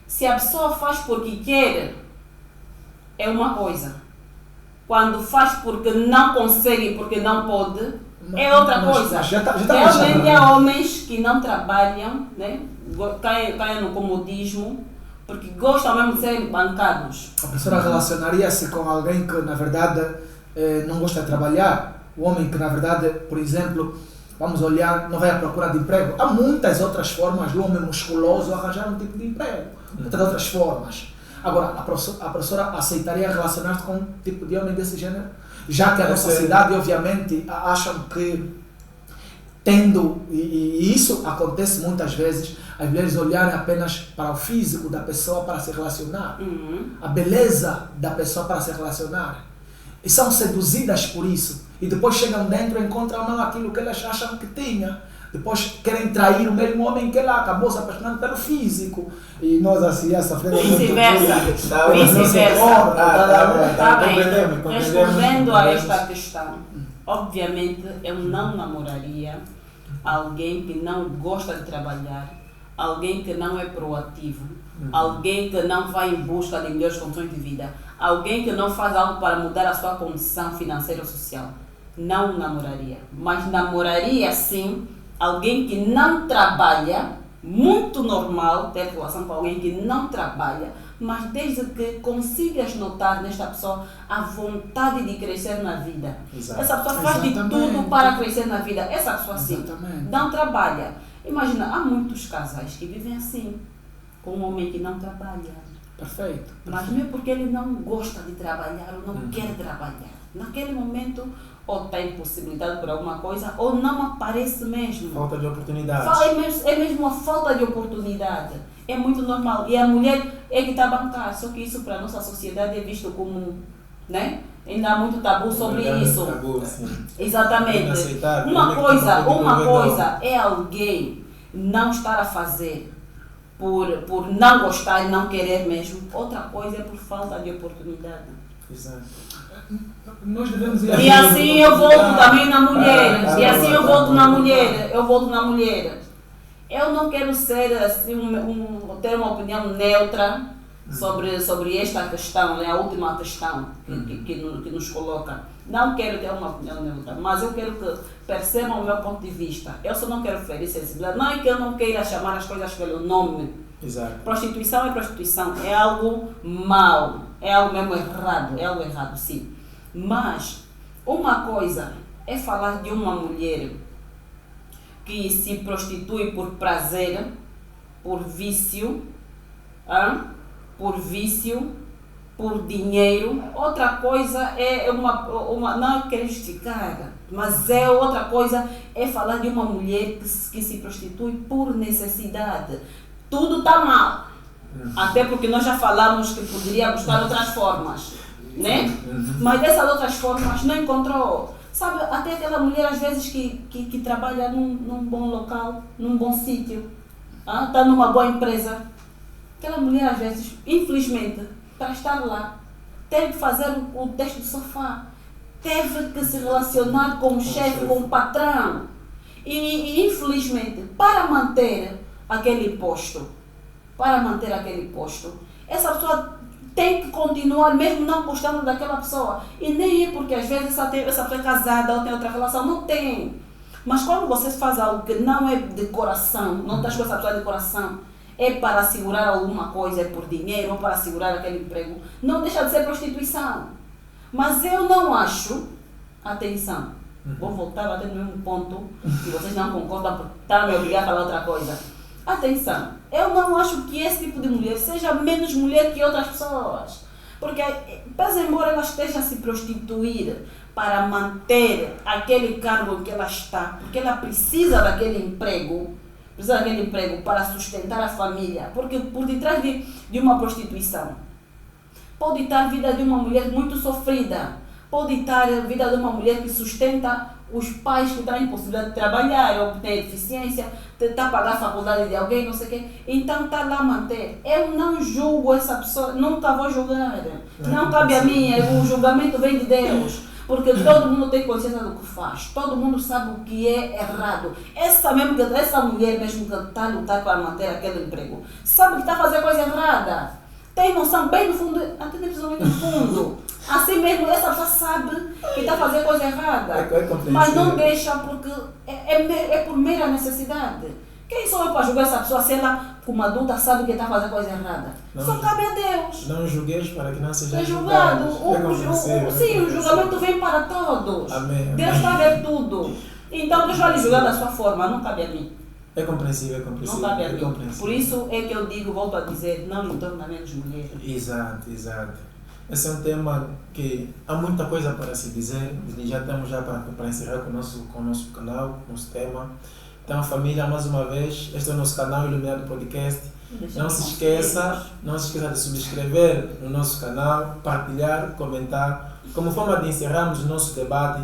Se a pessoa faz porque quer, é uma coisa. Quando faz porque não consegue, porque não pode, é outra coisa. Mas já tá Realmente já, há homens que não trabalham, né? Caem no comodismo, porque gostam mesmo de serem bancados. A pessoa relacionaria-se com alguém que, na verdade, não gosta de trabalhar. O homem que, na verdade, por exemplo, vamos olhar, não vai à procura de emprego. Há muitas outras formas do homem musculoso arranjar um tipo de emprego. Muitas outras formas. Agora, a professora aceitaria relacionar-se com um tipo de homem desse gênero? Já que a nossa sociedade, obviamente, acham que e isso acontece muitas vezes, as mulheres olharem apenas para o físico da pessoa para se relacionar, a beleza da pessoa para se relacionar, e são seduzidas por isso, e depois chegam dentro e encontram não aquilo que elas acham que tinha, depois querem trair o mesmo homem que ela acabou se apaixonando pelo físico, e nós assim, essa frente Vice-versa. Tá bem. Respondendo a esta questão, obviamente eu não namoraria alguém que não gosta de trabalhar, alguém que não é proativo, alguém que não vai em busca de melhores condições de vida, alguém que não faz algo para mudar a sua condição financeira ou social. Não namoraria. Mas namoraria sim alguém que não trabalha, muito normal ter relação com alguém que não trabalha, mas desde que consigas notar nesta pessoa a vontade de crescer na vida. Exato. Essa pessoa faz de tudo para crescer na vida. Essa pessoa sim, não trabalha. Imagina, há muitos casais que vivem assim, com um homem que não trabalha. Perfeito. Mas não é porque ele não gosta de trabalhar ou não quer trabalhar. Naquele momento, ou está impossibilitado por alguma coisa, ou não aparece mesmo. Falta de oportunidades. É mesmo a falta de oportunidade. É muito normal. E a mulher é que está a bancar. Só que isso para a nossa sociedade é visto como, né? Ainda há muito tabu sobre isso. Tabu, sim. Exatamente. Uma coisa é alguém não estar a fazer por não gostar e não querer mesmo. Outra coisa é por falta de oportunidade. Exato. Nós devemos E assim eu volto também na mulher. E assim eu volto na mulher. Eu volto na mulher. Eu não quero ser assim, ter uma opinião neutra sobre esta questão, né? A última questão que nos coloca. Não quero ter uma opinião neutra, mas eu quero que percebam o meu ponto de vista. Eu só não quero ferir sensibilidade. Não é que eu não queira chamar as coisas pelo nome. Exato. Prostituição é prostituição, é algo mau, é algo mesmo errado, é algo errado, sim. Mas uma coisa é falar de uma mulher que se prostitui por prazer, por vício, por dinheiro. Outra coisa é não quero justificar, mas é outra coisa é falar de uma mulher que se prostitui por necessidade. Tudo está mal. Até porque nós já falamos que poderia buscar outras formas, né? Mas dessas outras formas não encontrou. Sabe, até aquela mulher às vezes que trabalha num bom local, num bom sítio, está numa boa empresa. Aquela mulher às vezes, infelizmente, para estar lá. Teve que fazer o teste do sofá. Teve que se relacionar com o chefe, com o patrão. E infelizmente, para manter aquele posto, essa pessoa tem que continuar, mesmo não gostando daquela pessoa. E nem é porque às vezes essa pessoa é casada ou tem outra relação, não tem. Mas quando você faz algo que não é de coração, não estás com essa pessoa de coração, é para assegurar alguma coisa, é por dinheiro ou para assegurar aquele emprego, não deixa de ser prostituição. Mas eu não acho, atenção, vou voltar a bater no mesmo ponto, e vocês não concordam porque estão me obrigando a falar outra coisa. Atenção, eu não acho que esse tipo de mulher seja menos mulher que outras pessoas. Porque, pese embora ela esteja a se prostituir para manter aquele cargo em que ela está, porque ela precisa daquele emprego para sustentar a família, porque por detrás de uma prostituição pode estar a vida de uma mulher muito sofrida, pode estar a vida de uma mulher que sustenta os pais que têm possibilidade de trabalhar, ou têm deficiência, tentar pagar a faculdade de alguém, não sei o quê. Então está lá a manter. Eu não julgo essa pessoa, nunca vou julgar. Não cabe a mim, o julgamento vem de Deus. Porque todo mundo tem consciência do que faz, todo mundo sabe o que é errado. Essa mulher mesmo que está a lutar para manter aquele emprego, sabe que está a fazer coisa errada. Tem noção bem no fundo, até principalmente no fundo. Assim mesmo, essa pessoa sabe que está a fazer coisa errada. Mas não deixa porque é por mera necessidade. Quem sou eu para julgar essa pessoa se ela, como adulta, sabe que está a fazer coisa errada? Só cabe a Deus. Não julgueis para que não seja julgado. Sim, o julgamento vem para todos. Amém. Deus está a ver tudo. Então Deus vai lhe julgar da sua forma, não cabe a mim. É compreensível. Não cabe a mim. Por isso é que eu digo, volto a dizer, não lhe torna menos mulher. Exato. Esse é um tema que há muita coisa para se dizer. Já estamos para encerrar com o nosso canal, com o nosso tema. Então, família, mais uma vez, este é o nosso canal Iluminado Podcast. Não se esqueça de subscrever no nosso canal, partilhar, comentar, como forma de encerrarmos o nosso debate.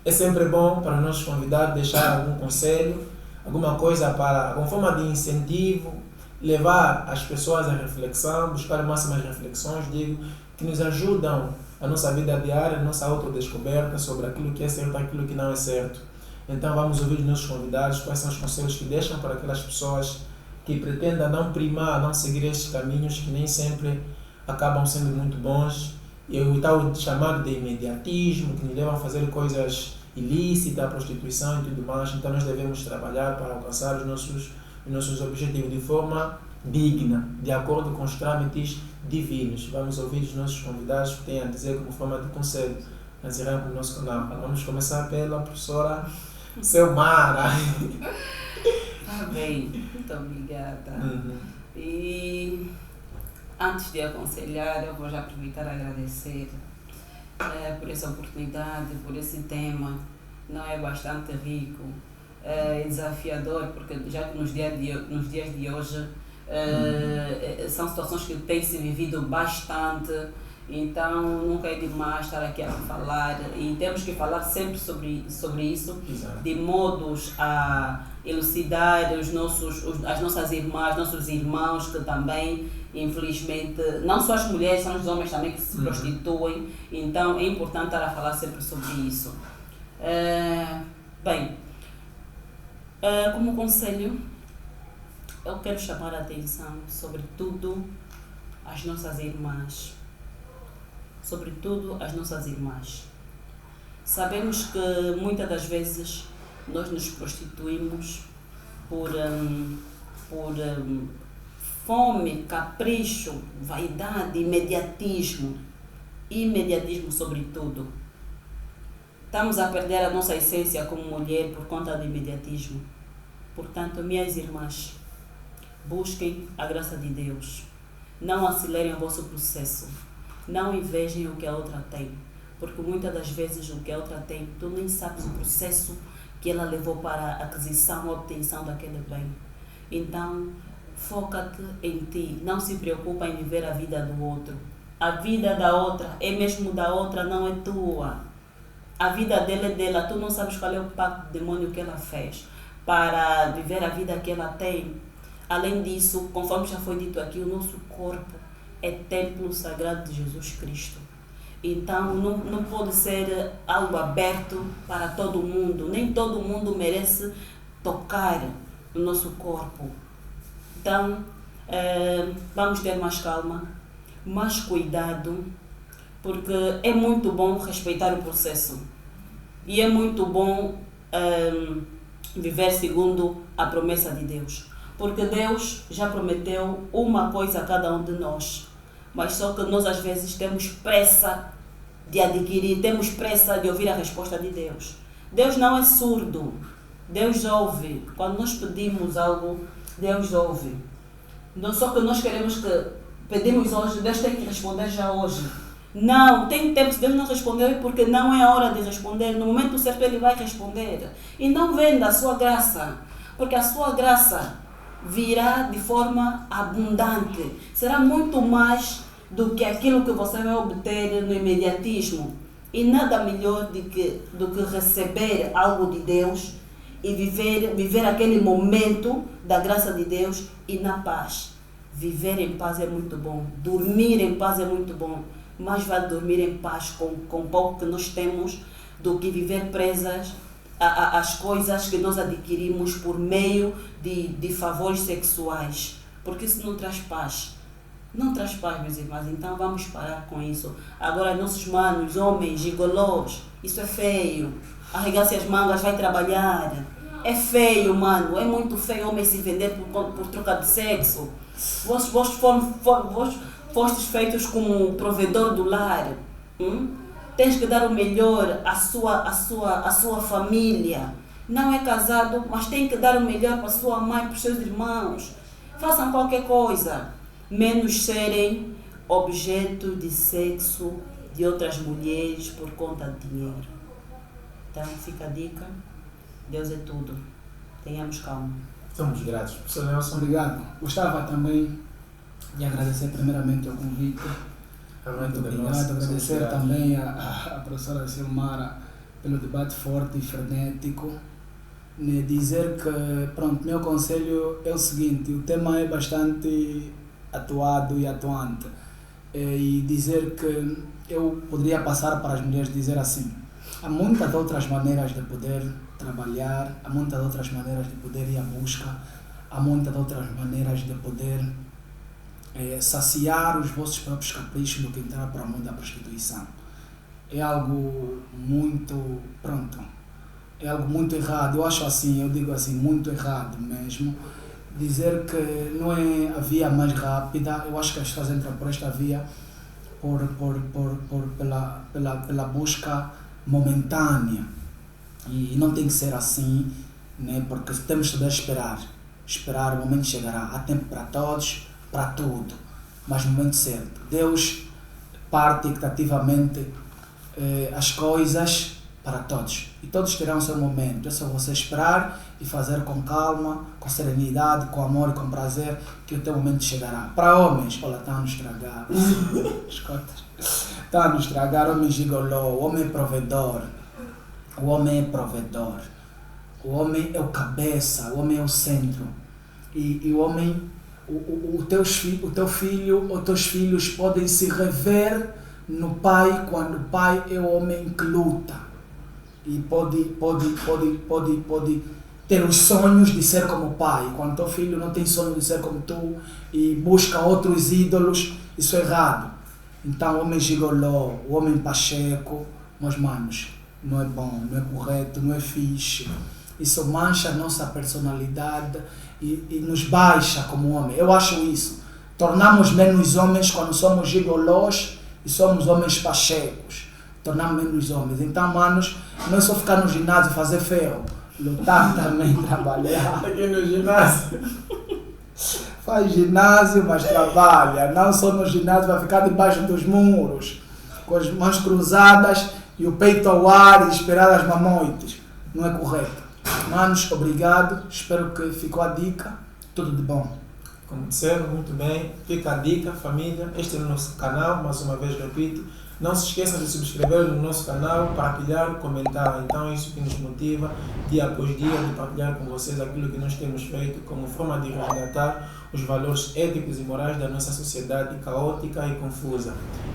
É sempre bom para os nossos convidados deixar algum conselho, alguma coisa como forma de incentivo, levar as pessoas à reflexão, buscar máximas reflexões, que nos ajudam a nossa vida diária, a nossa autodescoberta sobre aquilo que é certo e aquilo que não é certo. Então vamos ouvir os nossos convidados, quais são os conselhos que deixam para aquelas pessoas que pretendam não primar, não seguir estes caminhos que nem sempre acabam sendo muito bons. E o tal chamado de imediatismo, que nos levam a fazer coisas ilícitas, a prostituição e tudo mais. Então nós devemos trabalhar para alcançar os nossos objetivos de forma digna, de acordo com os trâmites divinos. Vamos ouvir os nossos convidados que têm a dizer como forma de conselho. Nós iremos para o nosso canal. Vamos começar pela professora Selmara. Bem, muito obrigada. E antes de aconselhar, eu vou já aproveitar e agradecer por essa oportunidade, por esse tema. Não é bastante rico, é desafiador, porque já que nos dias de hoje são situações que têm se vivido bastante. Então nunca é demais estar aqui a falar e temos que falar sempre sobre isso. Exato. De modos a elucidar as nossas irmãs, nossos irmãos que também, infelizmente, não só as mulheres, são os homens também que se prostituem. Então é importante estar a falar sempre sobre isso. Como conselho, eu quero chamar a atenção sobretudo às nossas irmãs. Sabemos que muitas das vezes nós nos prostituímos por fome, capricho, vaidade, imediatismo sobretudo. Estamos a perder a nossa essência como mulher por conta do imediatismo. Portanto, minhas irmãs, busquem a graça de Deus. Não acelerem o vosso processo. Não invejem o que a outra tem, porque muitas das vezes o que a outra tem, tu nem sabes o processo que ela levou para a aquisição ou obtenção daquele bem. Então, foca-te em ti, não se preocupa em viver a vida do outro. A vida da outra é mesmo da outra, não é tua. A vida dela é dela, tu não sabes qual é o pacto do demônio que ela fez para viver a vida que ela tem. Além disso, conforme já foi dito aqui, o nosso corpo é templo sagrado de Jesus Cristo. Então não pode ser algo aberto para todo mundo. Nem todo mundo merece tocar no nosso corpo. Então vamos ter mais calma, mais cuidado, porque é muito bom respeitar o processo. E é muito bom viver segundo a promessa de Deus. Porque Deus já prometeu uma coisa a cada um de nós. Mas só que nós às vezes temos pressa de adquirir, temos pressa de ouvir a resposta de Deus. Deus não é surdo. Deus ouve. Quando nós pedimos algo, Deus ouve. Não só que nós queremos que pedimos hoje, Deus tem que responder já hoje. Não, tem tempo. Se Deus não respondeu é porque não é a hora de responder. No momento certo Ele vai responder. E não venda a sua graça, porque a sua graça virá de forma abundante. Será muito mais do que aquilo que você vai obter no imediatismo. E nada melhor do que receber algo de Deus e viver aquele momento da graça de Deus e na paz. Viver em paz é muito bom. Dormir em paz é muito bom. Mais vale dormir em paz com pouco que nós temos do que viver presas às coisas que nós adquirimos por meio de favores sexuais. Porque isso não traz paz. Não traz paz, meus irmãos. Então vamos parar com isso. Agora, nossos manos, homens, gigolós, isso é feio. Arregace as mangas, vai trabalhar. É feio, mano. É muito feio homem se vender por troca de sexo. Vós fostes feitos como provedor do lar. Tens que dar o melhor à sua família. Não é casado, mas tem que dar o melhor para a sua mãe, para os seus irmãos. Façam qualquer coisa, menos serem objeto de sexo de outras mulheres por conta de dinheiro. Então fica a dica. Deus é tudo. Tenhamos calma. Estamos gratos. Professor Nelson. Obrigado. Gostava também de agradecer primeiramente o convite. Muito obrigado. Agradecer também a professora Silmara pelo debate forte e frenético. Dizer que, pronto, meu conselho é o seguinte: o tema é bastante atuado e atuante. E dizer que eu poderia passar para as mulheres dizer assim: há muitas outras maneiras de poder trabalhar, há muitas outras maneiras de poder ir à busca, há muitas outras maneiras de poder saciar os vossos próprios caprichos do que entrar para o mundo da prostituição. É algo muito, é algo muito errado. Eu acho assim, eu digo assim, muito errado mesmo. Dizer que não é a via mais rápida. Eu acho que as pessoas entram por esta via pela busca momentânea. E não tem que ser assim, né? Porque temos que saber esperar. Esperar, o momento chegará. Há tempo para todos, para tudo, mas no momento certo. Deus parte equitativamente as coisas para todos. E todos terão o seu momento. É só você esperar e fazer com calma, com serenidade, com amor e com prazer, que o teu momento chegará. Para homens, olha, está a nos estragar. Está a nos estragar, homem gigolô, o homem é provedor. O homem é provedor. O homem é o cabeça, o homem é o centro. E o homem, o teu filho ou teus filhos podem se rever no pai quando o pai é o homem que luta. E pode ter os sonhos de ser como o pai. Quando teu filho não tem sonho de ser como tu e busca outros ídolos, isso é errado. Então, o homem gigolô, o homem pacheco, meus manos, não é bom, não é correto, não é fixe. Isso mancha a nossa personalidade e nos baixa como homem. Eu acho isso. Tornamos menos homens quando somos gigolós e somos homens pachecos. Tornamos menos homens. Então, manos, não é só ficar no ginásio e fazer ferro. Lutar também, trabalhar. Aqui no ginásio. Faz ginásio, mas trabalha. Não só no ginásio, vai ficar debaixo dos muros, com as mãos cruzadas e o peito ao ar e esperar as mamoites. Não é correto. Manos, obrigado. Espero que ficou a dica. Tudo de bom. Como disseram muito bem, fica a dica, família, este é o nosso canal, mais uma vez repito, não se esqueçam de subscrever no nosso canal, partilhar, comentar, então é isso que nos motiva, dia após dia, de partilhar com vocês aquilo que nós temos feito como forma de resgatar os valores éticos e morais da nossa sociedade caótica e confusa.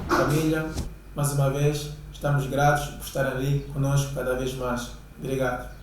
Família, mais uma vez, estamos gratos por estar ali conosco cada vez mais. Obrigado.